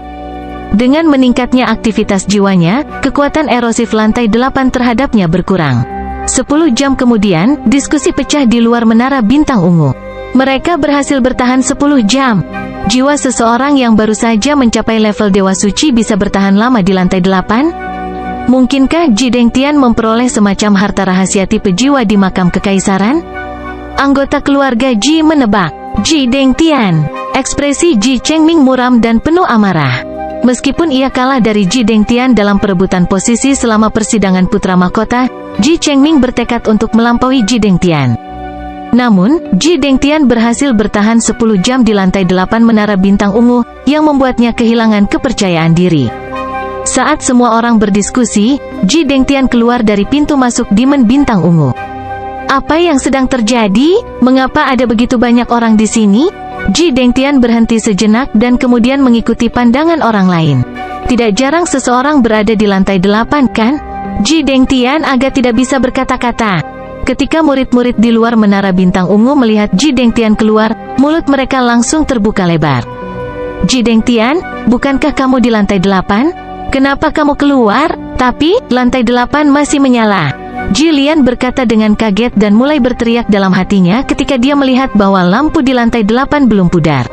Dengan meningkatnya aktivitas jiwanya, kekuatan erosif lantai 8 terhadapnya berkurang. 10 jam kemudian, diskusi pecah di luar Menara Bintang Ungu. Mereka berhasil bertahan 10 jam. Jiwa seseorang yang baru saja mencapai level Dewa Suci bisa bertahan lama di lantai 8? Mungkinkah Ji Dengtian memperoleh semacam harta rahasia tipe jiwa di makam kekaisaran? Anggota keluarga Ji menebak. Ji Dengtian. Ekspresi Ji Chengming muram dan penuh amarah. Meskipun ia kalah dari Ji Dengtian dalam perebutan posisi selama persidangan putra mahkota, Ji Chengming bertekad untuk melampaui Ji Dengtian. Namun, Ji Dengtian berhasil bertahan 10 jam di lantai 8 Menara Bintang Ungu, yang membuatnya kehilangan kepercayaan diri. Saat semua orang berdiskusi, Ji Dengtian keluar dari pintu masuk Demon Bintang Ungu. Apa yang sedang terjadi? Mengapa ada begitu banyak orang di sini? Ji Dengtian berhenti sejenak dan kemudian mengikuti pandangan orang lain. Tidak jarang seseorang berada di lantai 8, kan? Ji Dengtian agak tidak bisa berkata-kata. Ketika murid-murid di luar Menara Bintang Ungu melihat Ji Dengtian keluar, mulut mereka langsung terbuka lebar. Ji Dengtian, bukankah kamu di lantai 8? Kenapa kamu keluar? Tapi, lantai 8 masih menyala. Ji Lian berkata dengan kaget dan mulai berteriak dalam hatinya ketika dia melihat bahwa lampu di lantai 8 belum pudar.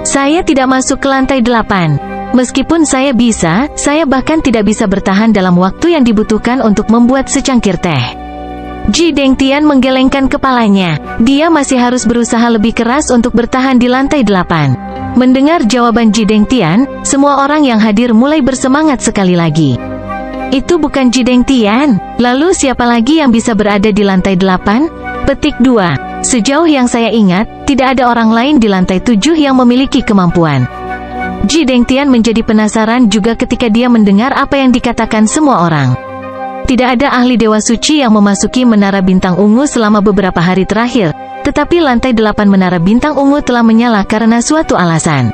Saya tidak masuk ke lantai 8. Meskipun saya bisa, saya bahkan tidak bisa bertahan dalam waktu yang dibutuhkan untuk membuat secangkir teh. Ji Dengtian menggelengkan kepalanya. Dia masih harus berusaha lebih keras untuk bertahan di lantai 8. Mendengar jawaban Ji Dengtian, semua orang yang hadir mulai bersemangat sekali lagi. Itu bukan Ji Dengtian. Lalu siapa lagi yang bisa berada di lantai 8? Petik 2. Sejauh yang saya ingat, tidak ada orang lain di lantai 7 yang memiliki kemampuan. Ji Dengtian menjadi penasaran juga ketika dia mendengar apa yang dikatakan semua orang. Tidak ada ahli Dewa Suci yang memasuki Menara Bintang Ungu selama beberapa hari terakhir, Tetapi lantai 8 menara bintang ungu telah menyala karena suatu alasan.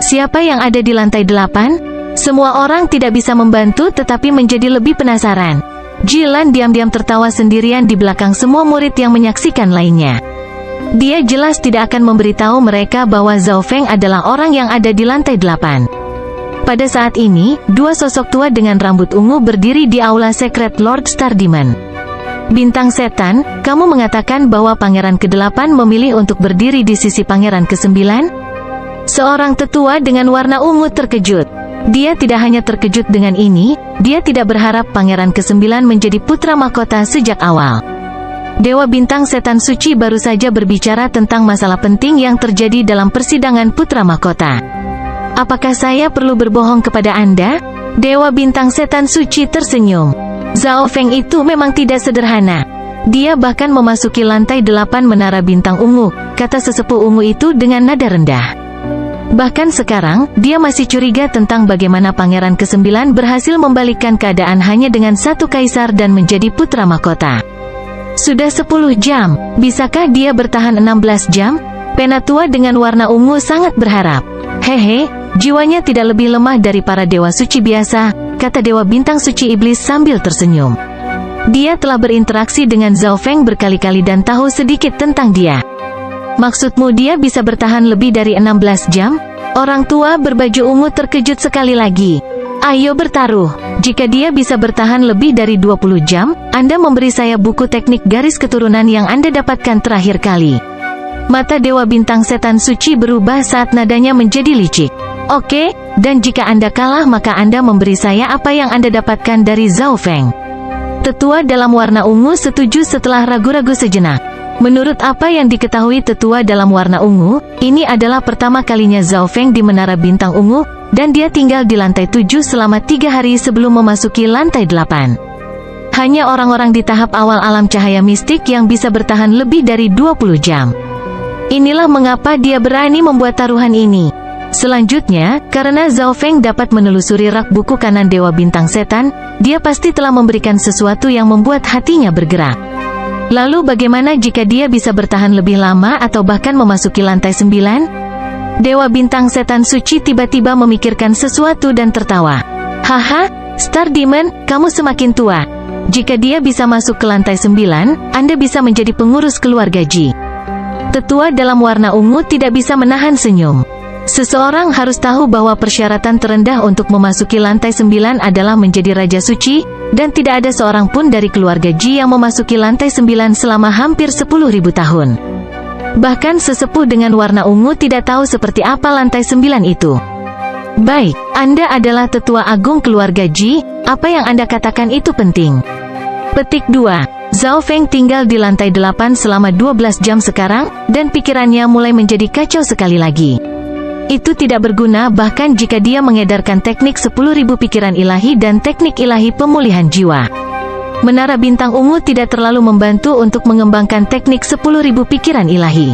Siapa yang ada di lantai 8? Semua orang tidak bisa membantu tetapi menjadi lebih penasaran. Jilan diam-diam tertawa sendirian di belakang semua murid yang menyaksikan lainnya. Dia jelas tidak akan memberitahu mereka bahwa Zhao Feng adalah orang yang ada di lantai 8. Pada saat ini, dua sosok tua dengan rambut ungu berdiri di aula Secret Lord Star Demon. Bintang setan, kamu mengatakan bahwa pangeran ke-8 memilih untuk berdiri di sisi pangeran ke-9? Seorang tetua dengan warna ungu terkejut. Dia tidak hanya terkejut dengan ini, dia tidak berharap pangeran ke-9 menjadi putra mahkota sejak awal. Dewa bintang setan suci baru saja berbicara tentang masalah penting yang terjadi dalam persidangan putra mahkota. Apakah saya perlu berbohong kepada Anda? Dewa bintang setan suci tersenyum. Zhao Feng itu memang tidak sederhana. Dia bahkan memasuki lantai 8 menara bintang ungu, kata sesepuh ungu itu dengan nada rendah. Bahkan sekarang, dia masih curiga tentang bagaimana pangeran ke-9 berhasil membalikkan keadaan hanya dengan satu kaisar dan menjadi putra mahkota. Sudah 10 jam, bisakah dia bertahan 16 jam? Penatua dengan warna ungu sangat berharap. Hehe, jiwanya tidak lebih lemah dari para dewa suci biasa, kata dewa bintang suci iblis sambil tersenyum. Dia telah berinteraksi dengan Zhao Feng berkali-kali dan tahu sedikit tentang dia. Maksudmu dia bisa bertahan lebih dari 16 jam? Orang tua berbaju ungu terkejut sekali lagi. Ayo bertaruh. Jika dia bisa bertahan lebih dari 20 jam, Anda memberi saya buku teknik garis keturunan yang Anda dapatkan terakhir kali. Mata dewa bintang setan suci berubah saat nadanya menjadi licik. Oke, dan jika Anda kalah maka Anda memberi saya apa yang Anda dapatkan dari Zhao Feng. Tetua dalam warna ungu setuju setelah ragu-ragu sejenak. Menurut apa yang diketahui tetua dalam warna ungu, ini adalah pertama kalinya Zhao Feng di menara bintang ungu, dan dia tinggal di lantai 7 selama 3 hari sebelum memasuki lantai 8. Hanya orang-orang di tahap awal alam cahaya mistik yang bisa bertahan lebih dari 20 jam. Inilah mengapa dia berani membuat taruhan ini. Selanjutnya, karena Zhao Feng dapat menelusuri rak buku kanan Dewa Bintang Setan, dia pasti telah memberikan sesuatu yang membuat hatinya bergerak. Lalu bagaimana jika dia bisa bertahan lebih lama atau bahkan memasuki lantai 9? Dewa Bintang Setan Suci tiba-tiba memikirkan sesuatu dan tertawa. Haha, Star Demon, kamu semakin tua. Jika dia bisa masuk ke lantai 9, Anda bisa menjadi pengurus keluarga Ji. Tetua dalam warna ungu tidak bisa menahan senyum. Seseorang harus tahu bahwa persyaratan terendah untuk memasuki lantai 9 adalah menjadi Raja Suci, dan tidak ada seorang pun dari keluarga Ji yang memasuki lantai 9 selama hampir 10.000 tahun. Bahkan sesepuh dengan warna ungu tidak tahu seperti apa lantai 9 itu. Baik, Anda adalah tetua agung keluarga Ji, apa yang Anda katakan itu penting. Petik 2. Zhao Feng tinggal di lantai 8 selama 12 jam sekarang, dan pikirannya mulai menjadi kacau sekali lagi. Itu tidak berguna bahkan jika dia mengedarkan teknik 10.000 pikiran ilahi dan teknik ilahi pemulihan jiwa. Menara bintang ungu tidak terlalu membantu untuk mengembangkan teknik 10.000 pikiran ilahi.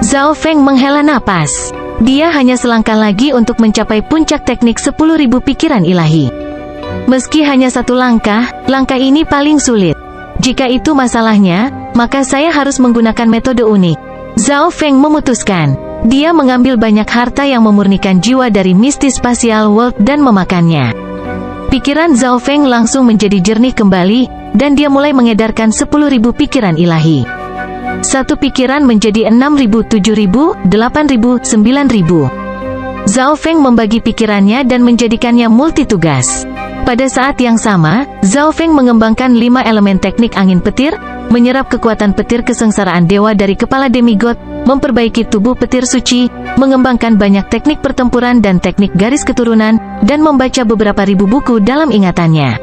Zhao Feng menghela napas. Dia hanya selangkah lagi untuk mencapai puncak teknik 10.000 pikiran ilahi. Meski hanya satu langkah, langkah ini paling sulit. Jika itu masalahnya, maka saya harus menggunakan metode unik. Zhao Feng memutuskan. Dia mengambil banyak harta yang memurnikan jiwa dari mistis spatial world dan memakannya. Pikiran Zhao Feng langsung menjadi jernih kembali, dan dia mulai mengedarkan 10.000 pikiran ilahi. Satu pikiran menjadi 6.000, 7.000, 8.000, 9.000. Zhao Feng membagi pikirannya dan menjadikannya multitugas. Pada saat yang sama, Zhao Feng mengembangkan 5 elemen teknik angin petir, menyerap kekuatan petir kesengsaraan dewa dari kepala demigod, memperbaiki tubuh petir suci, mengembangkan banyak teknik pertempuran dan teknik garis keturunan, dan membaca beberapa ribu buku dalam ingatannya.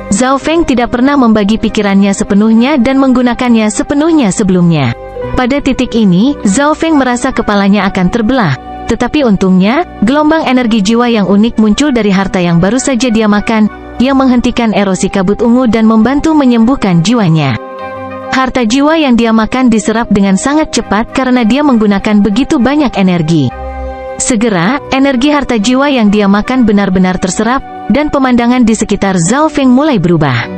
Zhao Feng tidak pernah membagi pikirannya sepenuhnya dan menggunakannya sepenuhnya sebelumnya. Pada titik ini, Zhao Feng merasa kepalanya akan terbelah. Tetapi untungnya, gelombang energi jiwa yang unik muncul dari harta yang baru saja dia makan, yang menghentikan erosi kabut ungu dan membantu menyembuhkan jiwanya. Harta jiwa yang dia makan diserap dengan sangat cepat karena dia menggunakan begitu banyak energi. Segera, energi harta jiwa yang dia makan benar-benar terserap, dan pemandangan di sekitar Zhao Feng mulai berubah.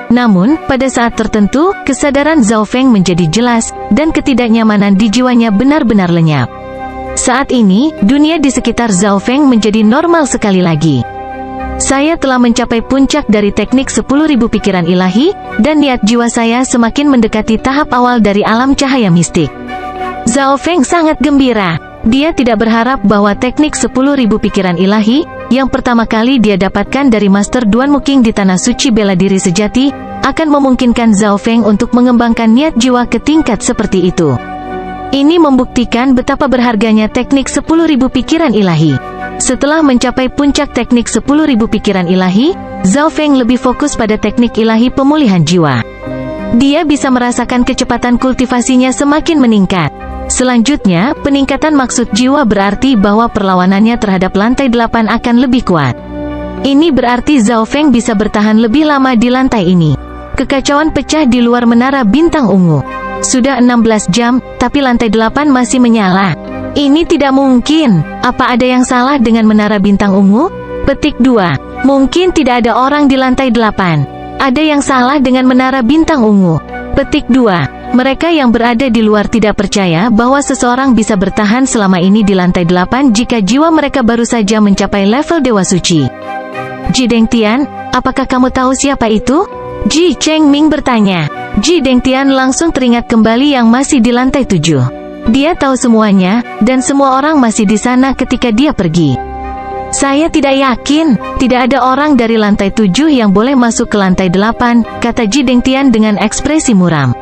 Namun, pada saat tertentu, kesadaran Zhao Feng menjadi jelas, dan ketidaknyamanan di jiwanya benar-benar lenyap. Saat ini, dunia di sekitar Zhao Feng menjadi normal sekali lagi. Saya telah mencapai puncak dari teknik 10.000 pikiran ilahi, dan niat jiwa saya semakin mendekati tahap awal dari alam cahaya mistik. Zhao Feng sangat gembira. Dia tidak berharap bahwa teknik 10.000 pikiran ilahi, yang pertama kali dia dapatkan dari Master Duan Muking di Tanah Suci Bela Diri Sejati, akan memungkinkan Zhao Feng untuk mengembangkan niat jiwa ke tingkat seperti itu. Ini membuktikan betapa berharganya teknik 10.000 pikiran ilahi. Setelah mencapai puncak teknik 10.000 pikiran ilahi, Zhao Feng lebih fokus pada teknik ilahi pemulihan jiwa. Dia bisa merasakan kecepatan kultivasinya semakin meningkat. Selanjutnya, peningkatan maksud jiwa berarti bahwa perlawanannya terhadap lantai 8 akan lebih kuat. Ini berarti Zhao Feng bisa bertahan lebih lama di lantai ini. Kekacauan pecah di luar menara bintang ungu. Sudah 16 jam, tapi lantai 8 masih menyala. Ini tidak mungkin. Apa ada yang salah dengan menara bintang ungu? Petik 2. Mungkin tidak ada orang di lantai 8. Ada yang salah dengan menara bintang ungu. Petik 2. Mereka yang berada di luar tidak percaya bahwa seseorang bisa bertahan selama ini di lantai 8 jika jiwa mereka baru saja mencapai level Dewa Suci. Ji Dengtian, apakah kamu tahu siapa itu? Ji Chengming bertanya. Ji Dengtian langsung teringat kembali yang masih di lantai 7. Dia tahu semuanya, dan semua orang masih di sana ketika dia pergi. Saya tidak yakin, tidak ada orang dari lantai 7 yang boleh masuk ke lantai 8, kata Ji Dengtian dengan ekspresi muram.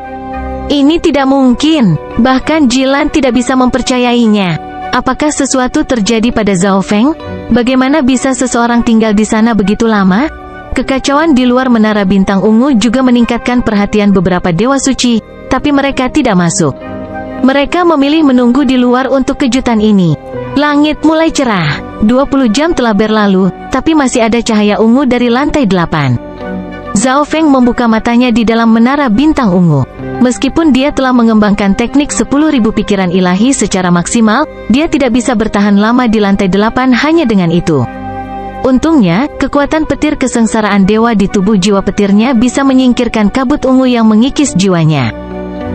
Ini tidak mungkin, bahkan Jilan tidak bisa mempercayainya. Apakah sesuatu terjadi pada Zhao Feng? Bagaimana bisa seseorang tinggal di sana begitu lama? Kekacauan di luar menara bintang ungu juga meningkatkan perhatian beberapa dewa suci, tapi mereka tidak masuk. Mereka memilih menunggu di luar untuk kejutan ini. Langit mulai cerah. 20 jam telah berlalu, tapi masih ada cahaya ungu dari lantai 8. Zhao Feng membuka matanya di dalam menara bintang ungu. Meskipun dia telah mengembangkan teknik 10.000 pikiran ilahi secara maksimal, dia tidak bisa bertahan lama di lantai 8 hanya dengan itu. Untungnya, kekuatan petir kesengsaraan dewa di tubuh jiwa petirnya bisa menyingkirkan kabut ungu yang mengikis jiwanya.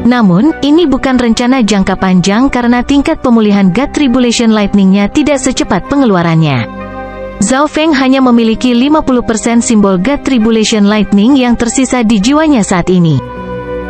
Namun, ini bukan rencana jangka panjang karena tingkat pemulihan God Tribulation Lightning-nya tidak secepat pengeluarannya. Zhao Feng hanya memiliki 50% simbol God Tribulation Lightning yang tersisa di jiwanya saat ini.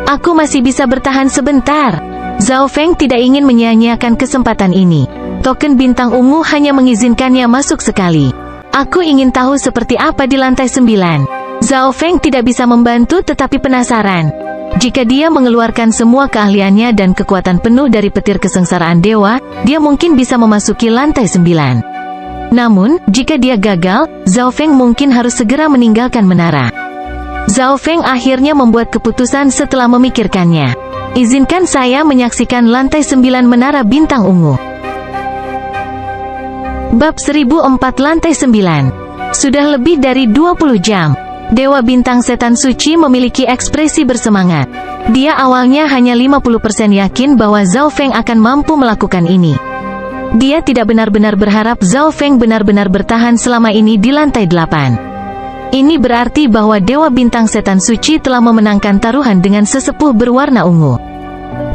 Aku masih bisa bertahan sebentar. Zhao Feng tidak ingin menyia-nyiakan kesempatan ini. Token bintang ungu hanya mengizinkannya masuk sekali. Aku ingin tahu seperti apa di lantai 9. Zhao Feng tidak bisa membantu tetapi penasaran. Jika dia mengeluarkan semua keahliannya dan kekuatan penuh dari petir kesengsaraan dewa, dia mungkin bisa memasuki lantai 9. Namun, jika dia gagal, Zhao Feng mungkin harus segera meninggalkan menara. Zhao Feng akhirnya membuat keputusan setelah memikirkannya. Izinkan saya menyaksikan lantai 9 menara bintang ungu. Bab 1004 lantai 9. Sudah lebih dari 20 jam. Dewa Bintang Setan Suci memiliki ekspresi bersemangat. Dia awalnya hanya 50% yakin bahwa Zhao Feng akan mampu melakukan ini. Dia tidak benar-benar berharap Zhao Feng benar-benar bertahan selama ini di lantai 8. Ini berarti bahwa Dewa Bintang Setan Suci telah memenangkan taruhan dengan sesepuh berwarna ungu.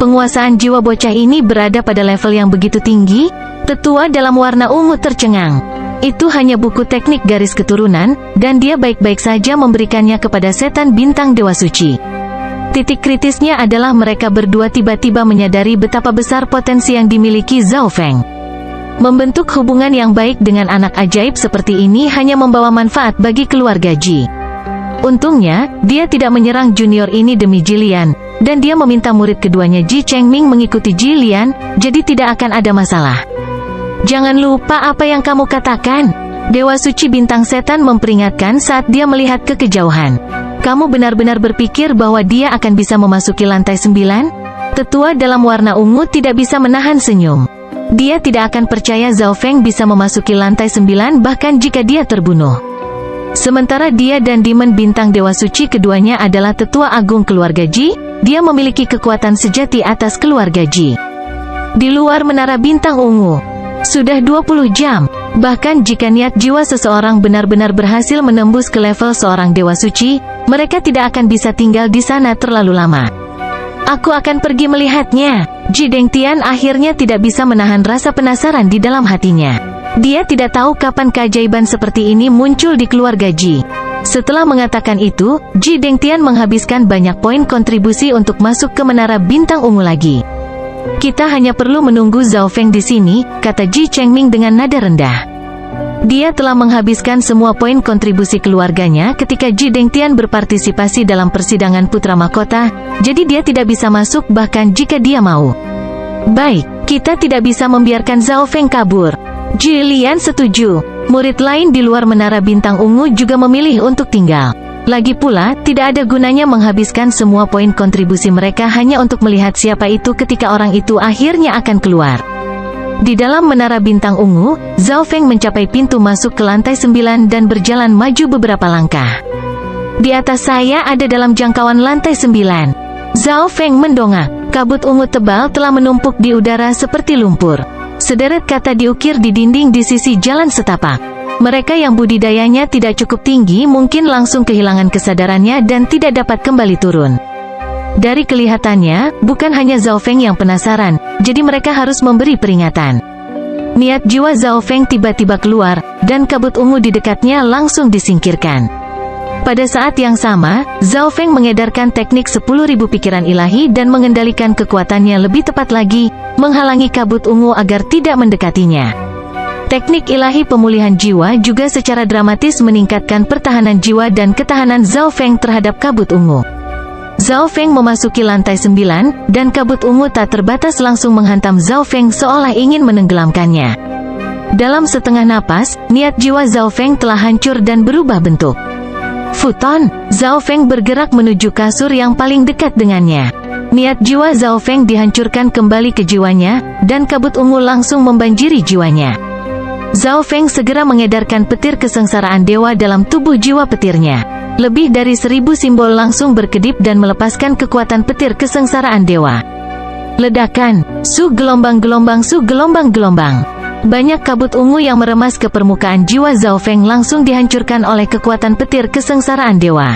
Penguasaan jiwa bocah ini berada pada level yang begitu tinggi. Tetua dalam warna ungu tercengang. Itu hanya buku teknik garis keturunan, dan dia baik-baik saja memberikannya kepada setan bintang dewa suci. Titik kritisnya adalah mereka berdua tiba-tiba menyadari betapa besar potensi yang dimiliki Zhao Feng. Membentuk hubungan yang baik dengan anak ajaib seperti ini hanya membawa manfaat bagi keluarga Ji. Untungnya, dia tidak menyerang junior ini demi Jilian, dan dia meminta murid keduanya Ji Chengming mengikuti Jilian, jadi tidak akan ada masalah. Jangan lupa apa yang kamu katakan. Dewa Suci Bintang Setan memperingatkan saat dia melihat ke kejauhan. Kamu benar-benar berpikir bahwa dia akan bisa memasuki lantai 9? Tetua dalam warna ungu tidak bisa menahan senyum. Dia tidak akan percaya Zhao Feng bisa memasuki lantai 9 bahkan jika dia terbunuh. Sementara dia dan Demon Bintang Dewa Suci keduanya adalah tetua agung keluarga Ji, dia memiliki kekuatan sejati atas keluarga Ji. Di luar menara bintang ungu. Sudah 20 jam. Bahkan jika niat jiwa seseorang benar-benar berhasil menembus ke level seorang dewa suci, Mereka tidak akan bisa tinggal di sana terlalu lama. Aku akan pergi melihatnya. Ji Dengtian akhirnya tidak bisa menahan rasa penasaran di dalam hatinya. Dia tidak tahu kapan keajaiban seperti ini muncul di keluarga Ji. Setelah mengatakan itu, Ji Dengtian menghabiskan banyak poin kontribusi untuk masuk ke menara bintang ungu lagi. Kita hanya perlu menunggu Zhao Feng di sini, kata Ji Chengming dengan nada rendah. Dia telah menghabiskan semua poin kontribusi keluarganya ketika Ji Dengtian berpartisipasi dalam persidangan putra mahkota, jadi dia tidak bisa masuk bahkan jika dia mau. Baik, kita tidak bisa membiarkan Zhao Feng kabur. Ji Lian setuju. Murid lain di luar menara bintang ungu juga memilih untuk tinggal. Lagi pula, tidak ada gunanya menghabiskan semua poin kontribusi mereka hanya untuk melihat siapa itu ketika orang itu akhirnya akan keluar. Di dalam menara bintang ungu, Zhao Feng mencapai pintu masuk ke lantai 9 dan berjalan maju beberapa langkah. Di atas saya ada dalam jangkauan lantai 9. Zhao Feng mendongak. Kabut ungu tebal telah menumpuk di udara seperti lumpur. Sederet kata diukir di dinding di sisi jalan setapak. Mereka yang budidayanya tidak cukup tinggi mungkin langsung kehilangan kesadarannya dan tidak dapat kembali turun. Dari kelihatannya, bukan hanya Zhao Feng yang penasaran, jadi mereka harus memberi peringatan. Niat jiwa Zhao Feng tiba-tiba keluar, dan kabut ungu di dekatnya langsung disingkirkan. Pada saat yang sama, Zhao Feng mengedarkan teknik 10.000 pikiran ilahi dan mengendalikan kekuatannya lebih tepat lagi, menghalangi kabut ungu agar tidak mendekatinya. Teknik ilahi pemulihan jiwa juga secara dramatis meningkatkan pertahanan jiwa dan ketahanan Zhao Feng terhadap kabut ungu. Zhao Feng memasuki lantai 9, dan kabut ungu tak terbatas langsung menghantam Zhao Feng seolah ingin menenggelamkannya. Dalam setengah napas, niat jiwa Zhao Feng telah hancur dan berubah bentuk. Futon, Zhao Feng bergerak menuju kasur yang paling dekat dengannya. Niat jiwa Zhao Feng dihancurkan kembali ke jiwanya, dan kabut ungu langsung membanjiri jiwanya. Zhao Feng segera mengedarkan petir kesengsaraan dewa dalam tubuh jiwa petirnya. Lebih dari 1000 simbol langsung berkedip dan melepaskan kekuatan petir kesengsaraan dewa. Ledakan, su gelombang-gelombang su gelombang-gelombang. Banyak kabut ungu yang meremas ke permukaan jiwa Zhao Feng langsung dihancurkan oleh kekuatan petir kesengsaraan dewa.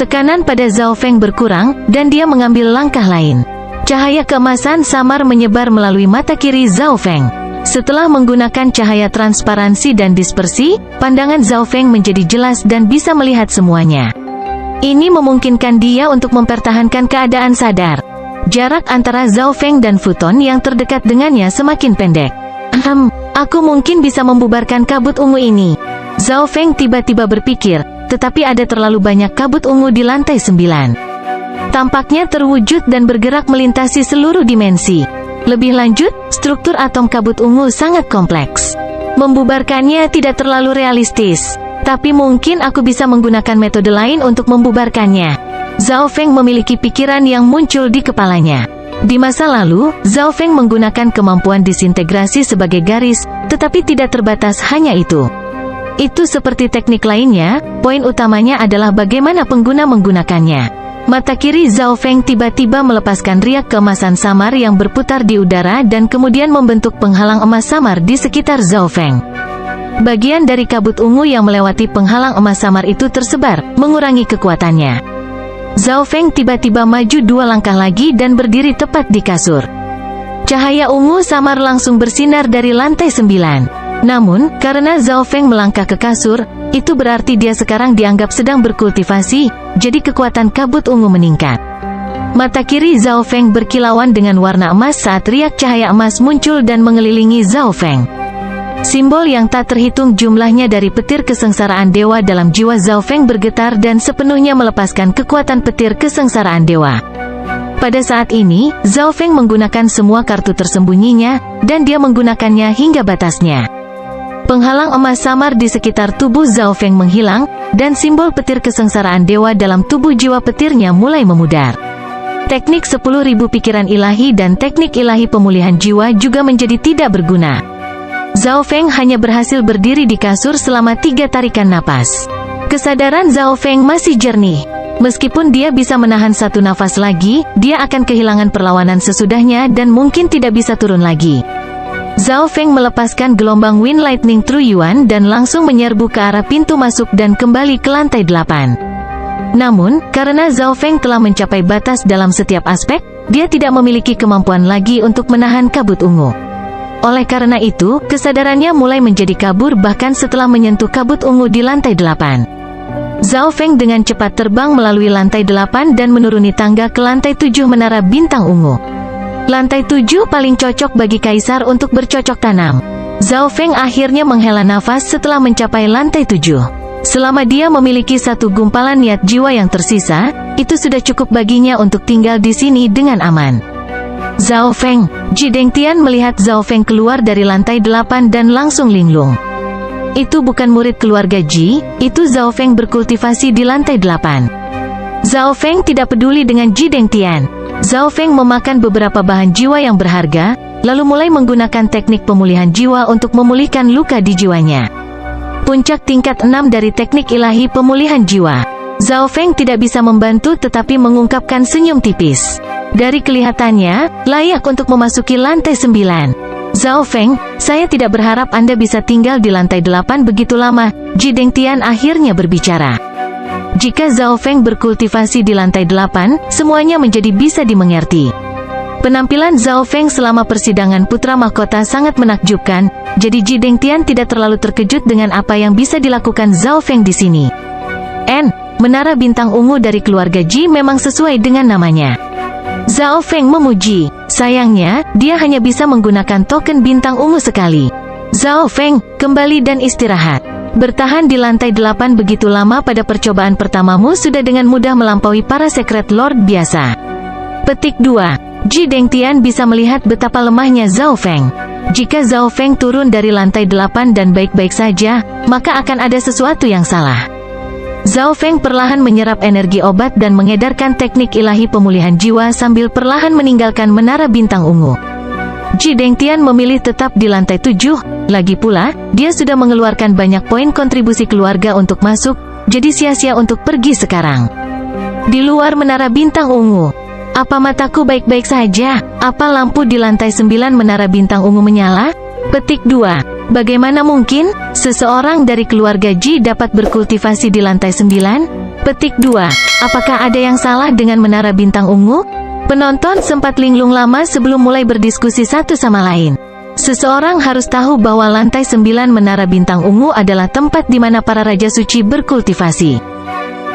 Tekanan pada Zhao Feng berkurang, dan dia mengambil langkah lain. Cahaya keemasan samar menyebar melalui mata kiri Zhao Feng. Setelah menggunakan cahaya transparansi dan dispersi, pandangan Zhao Feng menjadi jelas dan bisa melihat semuanya. Ini memungkinkan dia untuk mempertahankan keadaan sadar. Jarak antara Zhao Feng dan Futon yang terdekat dengannya semakin pendek. Aku mungkin bisa membubarkan kabut ungu ini. Zhao Feng tiba-tiba berpikir, tetapi ada terlalu banyak kabut ungu di lantai 9. Tampaknya terwujud dan bergerak melintasi seluruh dimensi. Lebih lanjut, struktur atom kabut ungu sangat kompleks. Membubarkannya tidak terlalu realistis. Tapi mungkin aku bisa menggunakan metode lain untuk membubarkannya. Zhao Feng memiliki pikiran yang muncul di kepalanya. Di masa lalu, Zhao Feng menggunakan kemampuan disintegrasi sebagai garis, tetapi tidak terbatas hanya itu. Itu seperti teknik lainnya, poin utamanya adalah bagaimana pengguna menggunakannya. Mata kiri Zhao Feng tiba-tiba melepaskan riak keemasan samar yang berputar di udara dan kemudian membentuk penghalang emas samar di sekitar Zhao Feng. Bagian dari kabut ungu yang melewati penghalang emas samar itu tersebar, mengurangi kekuatannya. Zhao Feng tiba-tiba maju 2 langkah lagi dan berdiri tepat di kasur. Cahaya ungu samar langsung bersinar dari lantai 9. Namun, karena Zhao Feng melangkah ke kasur, itu berarti dia sekarang dianggap sedang berkultivasi, jadi kekuatan kabut ungu meningkat. Mata kiri Zhao Feng berkilauan dengan warna emas saat riak cahaya emas muncul dan mengelilingi Zhao Feng. Simbol yang tak terhitung jumlahnya dari petir kesengsaraan dewa dalam jiwa Zhao Feng bergetar dan sepenuhnya melepaskan kekuatan petir kesengsaraan dewa. Pada saat ini, Zhao Feng menggunakan semua kartu tersembunyinya, dan dia menggunakannya hingga batasnya. Penghalang emas samar di sekitar tubuh Zhao Feng menghilang, dan simbol petir kesengsaraan dewa dalam tubuh jiwa petirnya mulai memudar. Teknik 10.000 pikiran ilahi dan teknik ilahi pemulihan jiwa juga menjadi tidak berguna. Zhao Feng hanya berhasil berdiri di kasur selama 3 tarikan napas. Kesadaran Zhao Feng masih jernih. Meskipun dia bisa menahan 1 nafas lagi, dia akan kehilangan perlawanan sesudahnya dan mungkin tidak bisa turun lagi. Zhao Feng melepaskan gelombang Wind Lightning True Yuan dan langsung menyerbu ke arah pintu masuk dan kembali ke lantai 8. Namun, karena Zhao Feng telah mencapai batas dalam setiap aspek, dia tidak memiliki kemampuan lagi untuk menahan kabut ungu. Oleh karena itu, kesadarannya mulai menjadi kabur bahkan setelah menyentuh kabut ungu di lantai 8. Zhao Feng dengan cepat terbang melalui lantai 8 dan menuruni tangga ke lantai 7 menara bintang ungu. Lantai 7 paling cocok bagi kaisar untuk bercocok tanam. Zhao Feng akhirnya menghela nafas setelah mencapai lantai 7. Selama dia memiliki satu gumpalan niat jiwa yang tersisa, itu sudah cukup baginya untuk tinggal di sini dengan aman. Zhao Feng, Ji Dengtian melihat Zhao Feng keluar dari lantai 8 dan langsung linglung. Itu bukan murid keluarga Ji, itu Zhao Feng berkultivasi di lantai 8. Zhao Feng tidak peduli dengan Ji Dengtian. Zhao Feng memakan beberapa bahan jiwa yang berharga, lalu mulai menggunakan teknik pemulihan jiwa untuk memulihkan luka di jiwanya. Puncak tingkat 6 dari teknik ilahi pemulihan jiwa. Zhao Feng tidak bisa membantu tetapi mengungkapkan senyum tipis. Dari kelihatannya, layak untuk memasuki lantai 9. Zhao Feng, saya tidak berharap Anda bisa tinggal di lantai 8 begitu lama, Ji Dengtian akhirnya berbicara. Jika Zhao Feng berkultivasi di lantai 8, semuanya menjadi bisa dimengerti. Penampilan Zhao Feng selama persidangan putra mahkota sangat menakjubkan, jadi Ji Dengtian tidak terlalu terkejut dengan apa yang bisa dilakukan Zhao Feng di sini. Menara bintang ungu dari keluarga Ji memang sesuai dengan namanya. Zhao Feng memuji. Sayangnya, dia hanya bisa menggunakan token bintang ungu sekali. Zhao Feng, kembali dan istirahat. Bertahan di lantai 8 begitu lama pada percobaan pertamamu sudah dengan mudah melampaui para Secret Lord biasa. Petik 2. Ji Dengtian bisa melihat betapa lemahnya Zhao Feng. Jika Zhao Feng turun dari lantai 8 dan baik-baik saja, maka akan ada sesuatu yang salah. Zhao Feng perlahan menyerap energi obat dan mengedarkan teknik ilahi pemulihan jiwa sambil perlahan meninggalkan menara bintang ungu. Ji Dengtian memilih tetap di lantai 7, lagi pula, dia sudah mengeluarkan banyak poin kontribusi keluarga untuk masuk, jadi sia-sia untuk pergi sekarang. Di luar menara bintang ungu, apa mataku baik-baik saja? Apa lampu di lantai 9 menara bintang ungu menyala? Petik 2. Bagaimana mungkin seseorang dari keluarga Ji dapat berkultivasi di lantai 9? Petik 2. Apakah ada yang salah dengan menara bintang ungu? Penonton sempat linglung lama sebelum mulai berdiskusi satu sama lain. Seseorang harus tahu bahwa lantai 9 menara bintang ungu adalah tempat di mana para raja suci berkultivasi.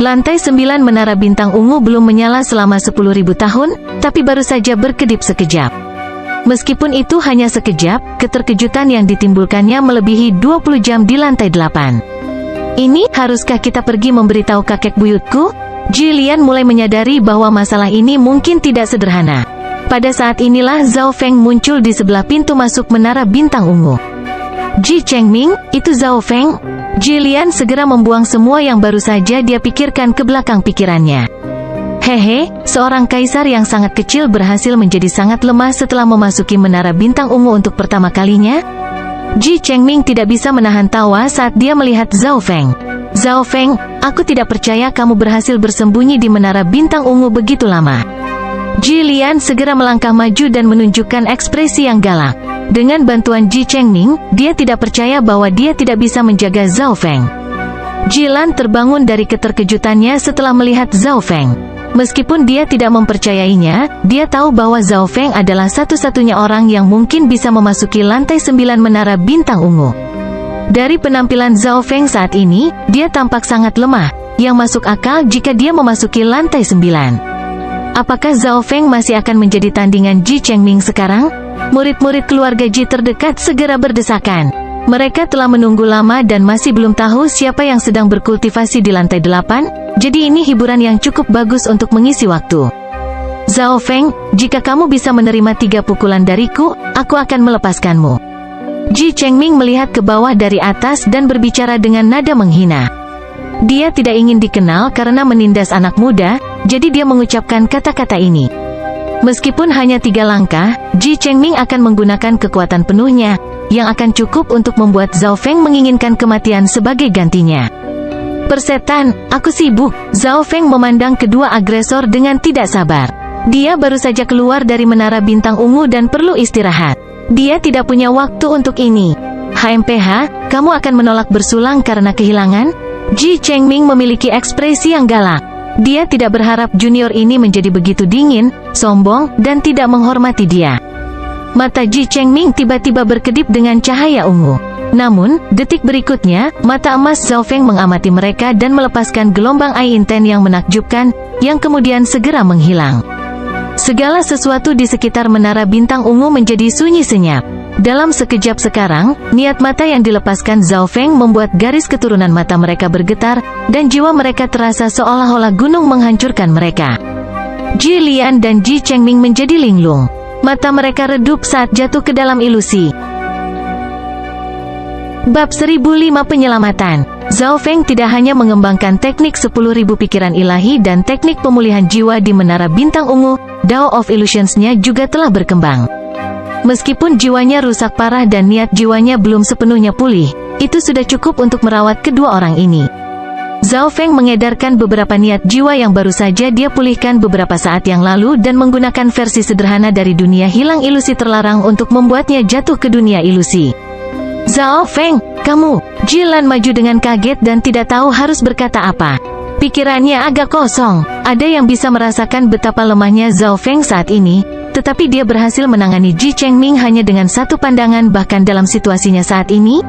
Lantai 9 menara bintang ungu belum menyala selama 10.000 tahun, tapi baru saja berkedip sekejap. Meskipun itu hanya sekejap, keterkejutan yang ditimbulkannya melebihi 20 jam di lantai 8. Ini, haruskah kita pergi memberitahu kakek buyutku? Jilian mulai menyadari bahwa masalah ini mungkin tidak sederhana. Pada saat inilah Zhao Feng muncul di sebelah pintu masuk menara bintang ungu. Ji Chengming, itu Zhao Feng? Jilian segera membuang semua yang baru saja dia pikirkan ke belakang pikirannya. Hehe, seorang kaisar yang sangat kecil berhasil menjadi sangat lemah setelah memasuki menara bintang ungu untuk pertama kalinya? Ji Chengming tidak bisa menahan tawa saat dia melihat Zhao Feng. Zhao Feng, aku tidak percaya kamu berhasil bersembunyi di menara bintang ungu begitu lama. Jilian segera melangkah maju dan menunjukkan ekspresi yang galak. Dengan bantuan Ji Chengming, dia tidak percaya bahwa dia tidak bisa menjaga Zhao Feng. Jilan terbangun dari keterkejutannya setelah melihat Zhao Feng. Meskipun dia tidak mempercayainya, dia tahu bahwa Zhao Feng adalah satu-satunya orang yang mungkin bisa memasuki lantai 9 menara bintang ungu. Dari penampilan Zhao Feng saat ini, dia tampak sangat lemah, yang masuk akal jika dia memasuki lantai 9. Apakah Zhao Feng masih akan menjadi tandingan Ji Chengming sekarang? Murid-murid keluarga Ji terdekat segera berdesakan. Mereka telah menunggu lama dan masih belum tahu siapa yang sedang berkultivasi di lantai 8, jadi ini hiburan yang cukup bagus untuk mengisi waktu. Zhao Feng, jika kamu bisa menerima 3 pukulan dariku, aku akan melepaskanmu. Ji Chengming melihat ke bawah dari atas dan berbicara dengan nada menghina. Dia tidak ingin dikenal karena menindas anak muda, jadi dia mengucapkan kata-kata ini. Meskipun hanya 3 langkah, Ji Chengming akan menggunakan kekuatan penuhnya, yang akan cukup untuk membuat Zhao Feng menginginkan kematian sebagai gantinya. Persetan, aku sibuk. Zhao Feng memandang kedua agresor dengan tidak sabar. Dia baru saja keluar dari menara bintang ungu dan perlu istirahat. Dia tidak punya waktu untuk ini. HMPH, kamu akan menolak bersulang karena kehilangan? Ji Chengming memiliki ekspresi yang galak. Dia tidak berharap junior ini menjadi begitu dingin, sombong, dan tidak menghormati dia. Mata Ji Chengming tiba-tiba berkedip dengan cahaya ungu. Namun, detik berikutnya, mata emas Zhao Feng mengamati mereka dan melepaskan gelombang air inten yang menakjubkan, yang kemudian segera menghilang. Segala sesuatu di sekitar menara bintang ungu menjadi sunyi senyap. Dalam sekejap sekarang, niat mata yang dilepaskan Zhao Feng membuat garis keturunan mata mereka bergetar, dan jiwa mereka terasa seolah-olah gunung menghancurkan mereka. Ji Lian dan Ji Chengming menjadi linglung. Mata mereka redup saat jatuh ke dalam ilusi. Bab 1005 Penyelamatan. Zhao Feng tidak hanya mengembangkan teknik 10.000 pikiran ilahi dan teknik pemulihan jiwa di menara bintang ungu, Dao of Illusions-nya juga telah berkembang. Meskipun jiwanya rusak parah dan niat jiwanya belum sepenuhnya pulih, itu sudah cukup untuk merawat kedua orang ini. Zhao Feng mengedarkan beberapa niat jiwa yang baru saja dia pulihkan beberapa saat yang lalu dan menggunakan versi sederhana dari dunia hilang ilusi terlarang untuk membuatnya jatuh ke dunia ilusi. Zhao Feng, kamu. Jilan maju dengan kaget dan tidak tahu harus berkata apa. Pikirannya agak kosong. Ada yang bisa merasakan betapa lemahnya Zhao Feng saat ini, tetapi dia berhasil menangani Ji Chengming hanya dengan satu pandangan bahkan dalam situasinya saat ini.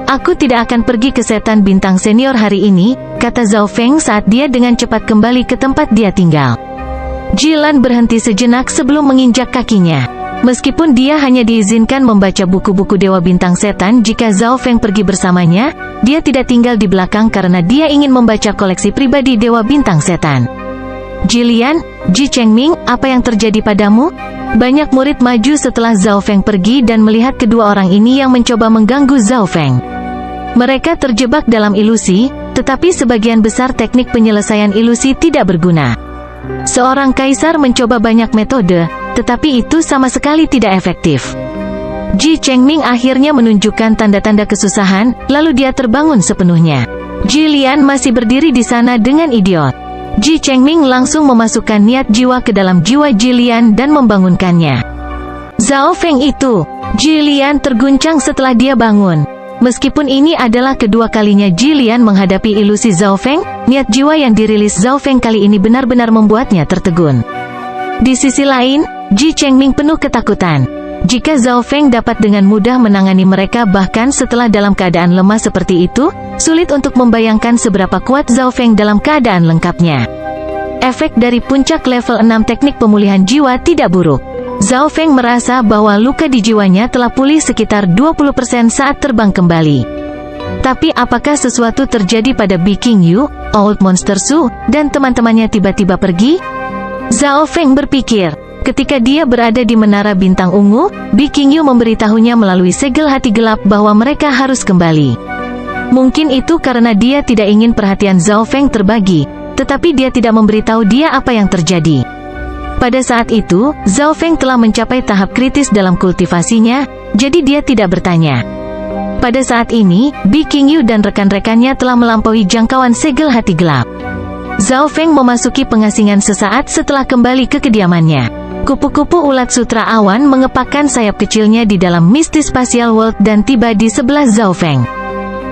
Aku tidak akan pergi ke setan bintang senior hari ini, kata Zhao Feng saat dia dengan cepat kembali ke tempat dia tinggal. Jilan berhenti sejenak sebelum menginjak kakinya. Meskipun dia hanya diizinkan membaca buku-buku Dewa Bintang Setan jika Zhao Feng pergi bersamanya, dia tidak tinggal di belakang karena dia ingin membaca koleksi pribadi Dewa Bintang Setan. Jilian, Ji Chengming, apa yang terjadi padamu? Banyak murid maju setelah Zhao Feng pergi dan melihat kedua orang ini yang mencoba mengganggu Zhao Feng. Mereka terjebak dalam ilusi, tetapi sebagian besar teknik penyelesaian ilusi tidak berguna. Seorang kaisar mencoba banyak metode, tetapi itu sama sekali tidak efektif. Ji Chengming akhirnya menunjukkan tanda-tanda kesusahan, lalu dia terbangun sepenuhnya. Jilian masih berdiri di sana dengan idiot. Ji Chengming langsung memasukkan niat jiwa ke dalam jiwa Jilian dan membangunkannya. Zhao Feng itu. Jilian terguncang setelah dia bangun. Meskipun ini adalah kedua kalinya Jilian menghadapi ilusi Zhao Feng, niat jiwa yang dirilis Zhao Feng kali ini benar-benar membuatnya tertegun. Di sisi lain, Ji Chengming penuh ketakutan. Jika Zhao Feng dapat dengan mudah menangani mereka bahkan setelah dalam keadaan lemah seperti itu, sulit untuk membayangkan seberapa kuat Zhao Feng dalam keadaan lengkapnya. Efek dari puncak level 6 teknik pemulihan jiwa tidak buruk. Zhao Feng merasa bahwa luka di jiwanya telah pulih sekitar 20% saat terbang kembali. Tapi apakah sesuatu terjadi pada Bi Qingyu, Old Monster Su, dan teman-temannya tiba-tiba pergi? Zhao Feng berpikir. Ketika dia berada di menara bintang ungu, Bi Qingyu memberitahunya melalui segel hati gelap bahwa mereka harus kembali. Mungkin itu karena dia tidak ingin perhatian Zhao Feng terbagi, tetapi dia tidak memberitahu dia apa yang terjadi. Pada saat itu, Zhao Feng telah mencapai tahap kritis dalam kultivasinya, jadi dia tidak bertanya. Pada saat ini, Bi Qingyu dan rekan-rekannya telah melampaui jangkauan segel hati gelap. Zhao Feng memasuki pengasingan sesaat setelah kembali ke kediamannya. Kupu-kupu ulat sutra awan mengepakkan sayap kecilnya di dalam Misty Spatial World dan tiba di sebelah Zhao Feng.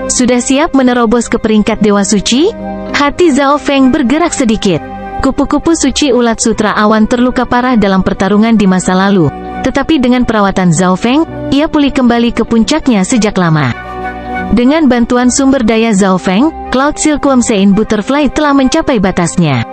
Sudah siap menerobos ke peringkat Dewa Suci? Hati Zhao Feng bergerak sedikit. Kupu-kupu suci ulat sutra awan terluka parah dalam pertarungan di masa lalu, tetapi dengan perawatan Zhao Feng, ia pulih kembali ke puncaknya sejak lama. Dengan bantuan sumber daya Zhao Feng, Cloud Silkworm Sein Butterfly telah mencapai batasnya.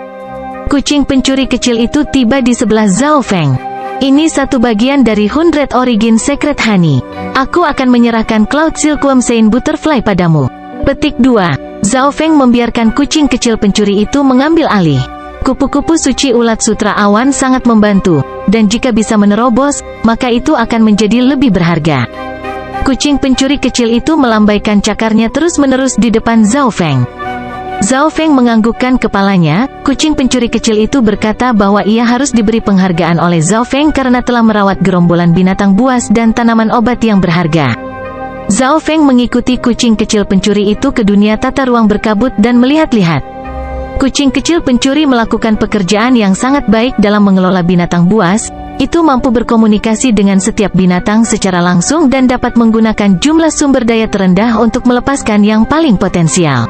Kucing pencuri kecil itu tiba di sebelah Zhao Feng. Ini satu bagian dari 100 Origin Secret Honey. Aku akan menyerahkan Cloud Silkworm Sein Butterfly padamu. Petik 2. Zhao Feng membiarkan kucing kecil pencuri itu mengambil alih. Kupu-kupu suci ulat sutra awan sangat membantu, dan jika bisa menerobos, maka itu akan menjadi lebih berharga. Kucing pencuri kecil itu melambaikan cakarnya terus-menerus di depan Zhao Feng. Zhao Feng menganggukkan kepalanya. Kucing pencuri kecil itu berkata bahwa ia harus diberi penghargaan oleh Zhao Feng karena telah merawat gerombolan binatang buas dan tanaman obat yang berharga. Zhao Feng mengikuti kucing kecil pencuri itu ke dunia tata ruang berkabut dan melihat-lihat. Kucing kecil pencuri melakukan pekerjaan yang sangat baik dalam mengelola binatang buas. Itu mampu berkomunikasi dengan setiap binatang secara langsung dan dapat menggunakan jumlah sumber daya terendah untuk melepaskan yang paling potensial.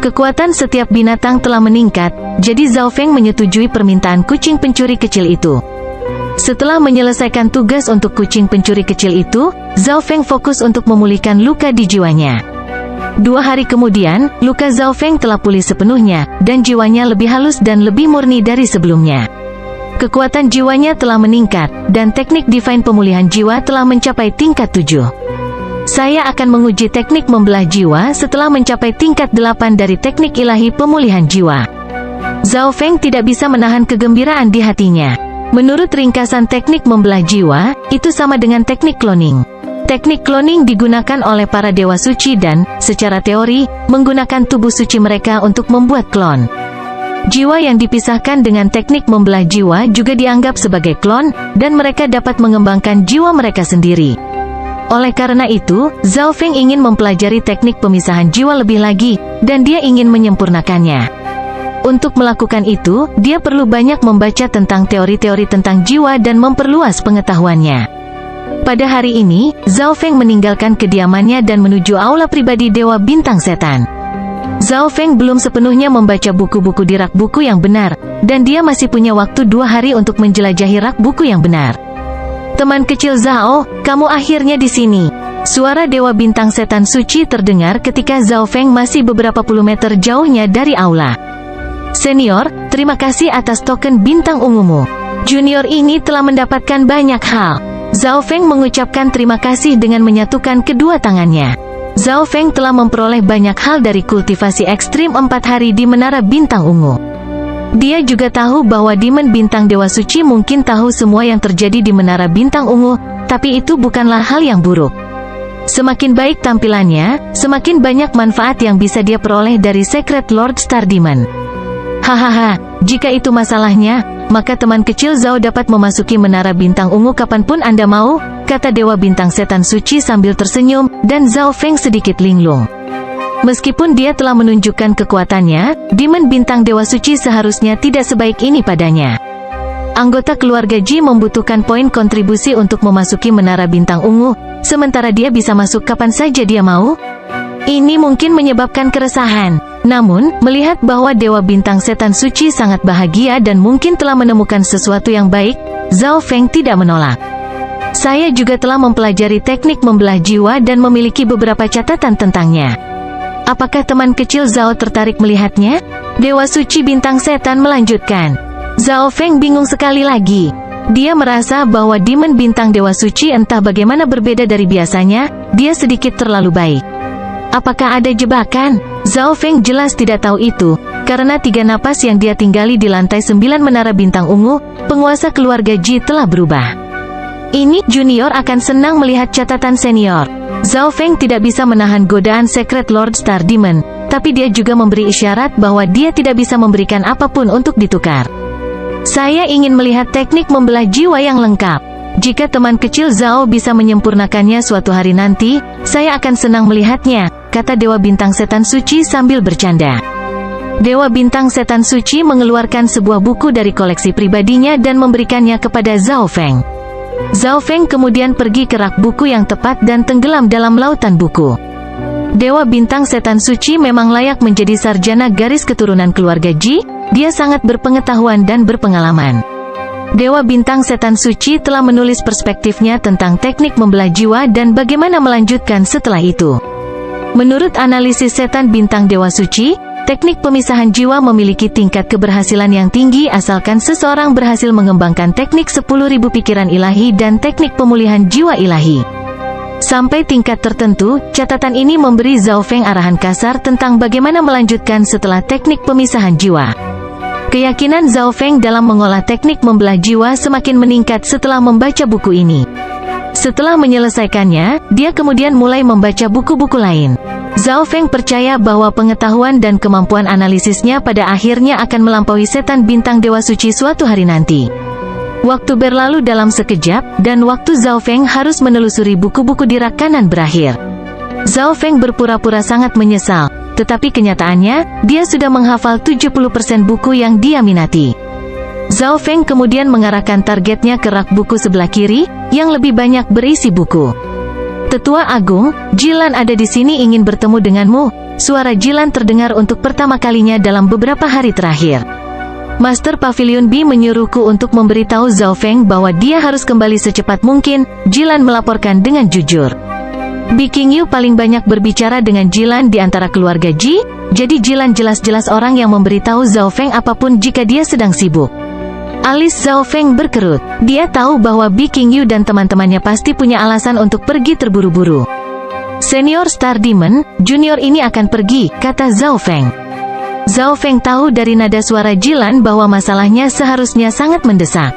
Kekuatan setiap binatang telah meningkat, jadi Zhao Feng menyetujui permintaan kucing pencuri kecil itu. Setelah menyelesaikan tugas untuk kucing pencuri kecil itu, Zhao Feng fokus untuk memulihkan luka di jiwanya. 2 hari kemudian, luka Zhao Feng telah pulih sepenuhnya, dan jiwanya lebih halus dan lebih murni dari sebelumnya. Kekuatan jiwanya telah meningkat, dan teknik Divine Pemulihan Jiwa telah mencapai tingkat 7. Saya akan menguji teknik membelah jiwa setelah mencapai tingkat 8 dari teknik ilahi pemulihan jiwa. Zhao Feng tidak bisa menahan kegembiraan di hatinya. Menurut ringkasan teknik membelah jiwa, itu sama dengan teknik cloning. Teknik cloning digunakan oleh para dewa suci dan, secara teori, menggunakan tubuh suci mereka untuk membuat klon. Jiwa yang dipisahkan dengan teknik membelah jiwa juga dianggap sebagai klon, dan mereka dapat mengembangkan jiwa mereka sendiri. Oleh karena itu, Zhao Feng ingin mempelajari teknik pemisahan jiwa lebih lagi, dan dia ingin menyempurnakannya. Untuk melakukan itu, dia perlu banyak membaca tentang teori-teori tentang jiwa dan memperluas pengetahuannya. Pada hari ini, Zhao Feng meninggalkan kediamannya dan menuju aula pribadi Dewa Bintang Setan. Zhao Feng belum sepenuhnya membaca buku-buku di rak buku yang benar, dan dia masih punya waktu 2 hari untuk menjelajahi rak buku yang benar. Teman kecil Zhao, kamu akhirnya di sini. Suara Dewa Bintang Setan Suci terdengar ketika Zhao Feng masih beberapa puluh meter jauhnya dari aula. Senior, terima kasih atas token bintang ungumu. Junior ini telah mendapatkan banyak hal. Zhao Feng mengucapkan terima kasih dengan menyatukan kedua tangannya. Zhao Feng telah memperoleh banyak hal dari kultivasi ekstrim 4 hari di Menara Bintang Ungu. Dia juga tahu bahwa Demon Bintang Dewa Suci mungkin tahu semua yang terjadi di Menara Bintang Ungu, tapi itu bukanlah hal yang buruk. Semakin baik tampilannya, semakin banyak manfaat yang bisa dia peroleh dari Secret Lord Star Demon. Hahaha, jika itu masalahnya, maka teman kecil Zhao dapat memasuki Menara Bintang Ungu kapanpun Anda mau, kata Dewa Bintang Setan Suci sambil tersenyum, dan Zhao Feng sedikit linglung. Meskipun dia telah menunjukkan kekuatannya, Demon Bintang Dewa Suci seharusnya tidak sebaik ini padanya. Anggota keluarga Ji membutuhkan poin kontribusi untuk memasuki Menara Bintang Ungu, sementara dia bisa masuk kapan saja dia mau. Ini mungkin menyebabkan keresahan. Namun, melihat bahwa Dewa Bintang Setan Suci sangat bahagia dan mungkin telah menemukan sesuatu yang baik, Zhao Feng tidak menolak. Saya juga telah mempelajari teknik membelah jiwa dan memiliki beberapa catatan tentangnya. Apakah teman kecil Zhao tertarik melihatnya? Dewa Suci Bintang Setan melanjutkan. Zhao Feng bingung sekali lagi. Dia merasa bahwa Demon Bintang Dewa Suci entah bagaimana berbeda dari biasanya, dia sedikit terlalu baik. Apakah ada jebakan? Zhao Feng jelas tidak tahu itu, karena 3 napas yang dia tinggali di lantai 9 Menara Bintang Ungu, penguasa keluarga Ji telah berubah. Ini junior akan senang melihat catatan senior. Zhao Feng tidak bisa menahan godaan Secret Lord Star Demon, tapi dia juga memberi isyarat bahwa dia tidak bisa memberikan apapun untuk ditukar. Saya ingin melihat teknik membelah jiwa yang lengkap. Jika teman kecil Zhao bisa menyempurnakannya suatu hari nanti, saya akan senang melihatnya, kata Dewa Bintang Setan Suci sambil bercanda. Dewa Bintang Setan Suci mengeluarkan sebuah buku dari koleksi pribadinya dan memberikannya kepada Zhao Feng. Zhao Feng kemudian pergi ke rak buku yang tepat dan tenggelam dalam lautan buku. Dewa Bintang Setan Suci memang layak menjadi sarjana garis keturunan keluarga Ji, dia sangat berpengetahuan dan berpengalaman. Dewa Bintang Setan Suci telah menulis perspektifnya tentang teknik membelah jiwa dan bagaimana melanjutkan setelah itu. Menurut analisis Setan Bintang Dewa Suci, teknik pemisahan jiwa memiliki tingkat keberhasilan yang tinggi asalkan seseorang berhasil mengembangkan teknik 10.000 pikiran ilahi dan teknik pemulihan jiwa ilahi. Sampai tingkat tertentu, catatan ini memberi Zhao Feng arahan kasar tentang bagaimana melanjutkan setelah teknik pemisahan jiwa. Keyakinan Zhao Feng dalam mengolah teknik membelah jiwa semakin meningkat setelah membaca buku ini. Setelah menyelesaikannya, dia kemudian mulai membaca buku-buku lain. Zhao Feng percaya bahwa pengetahuan dan kemampuan analisisnya pada akhirnya akan melampaui Setan Bintang Dewa Suci suatu hari nanti. Waktu berlalu dalam sekejap, dan waktu Zhao Feng harus menelusuri buku-buku di rak kanan berakhir. Zhao Feng berpura-pura sangat menyesal, tetapi kenyataannya, dia sudah menghafal 70% buku yang dia minati. Zhao Feng kemudian mengarahkan targetnya ke rak buku sebelah kiri, yang lebih banyak berisi buku. Tetua Agung, Jilan ada di sini ingin bertemu denganmu, suara Jilan terdengar untuk pertama kalinya dalam beberapa hari terakhir. Master Pavilion B menyuruhku untuk memberitahu Zhao Feng bahwa dia harus kembali secepat mungkin. Jilan melaporkan dengan jujur. Bi Qingyu paling banyak berbicara dengan Jilan di antara keluarga Ji, jadi Jilan jelas-jelas orang yang memberitahu Zhao Feng apapun jika dia sedang sibuk. Alis Zhao Feng berkerut. Dia tahu bahwa Bi Qingyu dan teman-temannya pasti punya alasan untuk pergi terburu-buru. Senior Star Demon, junior ini akan pergi, kata Zhao Feng. Zhao Feng tahu dari nada suara Jilan bahwa masalahnya seharusnya sangat mendesak.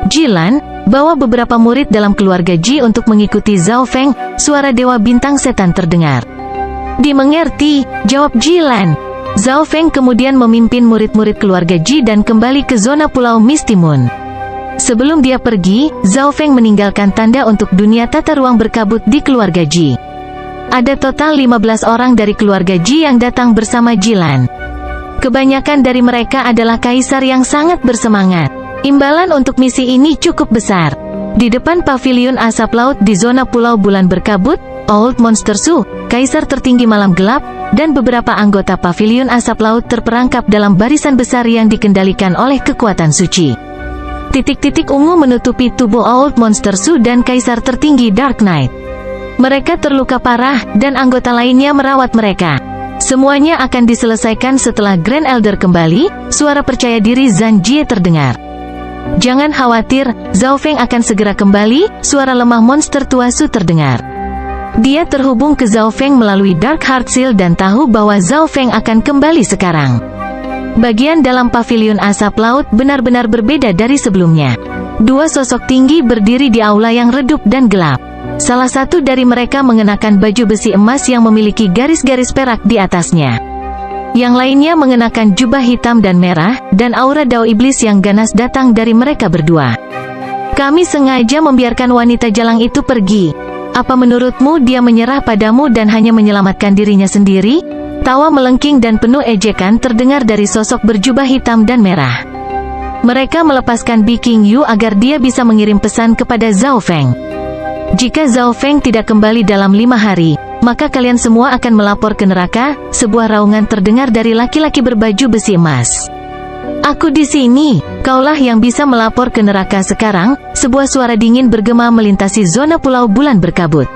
Jilan, bawa beberapa murid dalam keluarga Ji untuk mengikuti Zhao Feng, suara Dewa Bintang Setan terdengar. Dimengerti, jawab Jilan. Zhao Feng kemudian memimpin murid-murid keluarga Ji dan kembali ke zona Pulau Misty Moon. Sebelum dia pergi, Zhao Feng meninggalkan tanda untuk dunia tata ruang berkabut di keluarga Ji. Ada total 15 orang dari keluarga Ji yang datang bersama Jilan. Kebanyakan dari mereka adalah kaisar yang sangat bersemangat. Imbalan untuk misi ini cukup besar. Di depan pavilion asap laut di zona Pulau Bulan Berkabut, Old Monster Su, kaisar tertinggi malam gelap, dan beberapa anggota pavilion asap laut terperangkap dalam barisan besar yang dikendalikan oleh kekuatan suci. Titik-titik ungu menutupi tubuh Old Monster Su dan kaisar tertinggi Dark Knight. Mereka terluka parah, dan anggota lainnya merawat mereka. Semuanya akan diselesaikan setelah Grand Elder kembali, suara percaya diri Zhan Jie terdengar. Jangan khawatir, Zhao Feng akan segera kembali, suara lemah monster tua Su terdengar. Dia terhubung ke Zhao Feng melalui Dark Heart Seal dan tahu bahwa Zhao Feng akan kembali sekarang. Bagian dalam pavilion asap laut benar-benar berbeda dari sebelumnya. Dua sosok tinggi berdiri di aula yang redup dan gelap. Salah satu dari mereka mengenakan baju besi emas yang memiliki garis-garis perak di atasnya. Yang lainnya mengenakan jubah hitam dan merah, dan aura Dao Iblis yang ganas datang dari mereka berdua. Kami sengaja membiarkan wanita jalang itu pergi. Apa menurutmu dia menyerah padamu dan hanya menyelamatkan dirinya sendiri? Tawa melengking dan penuh ejekan terdengar dari sosok berjubah hitam dan merah. Mereka melepaskan Bi Qingyu agar dia bisa mengirim pesan kepada Zhao Feng. Jika Zhao Feng tidak kembali dalam 5 hari, maka kalian semua akan melapor ke neraka. Sebuah raungan terdengar dari laki-laki berbaju besi emas. Aku di sini, kaulah yang bisa melapor ke neraka sekarang. Sebuah suara dingin bergema melintasi zona Pulau Bulan Berkabut.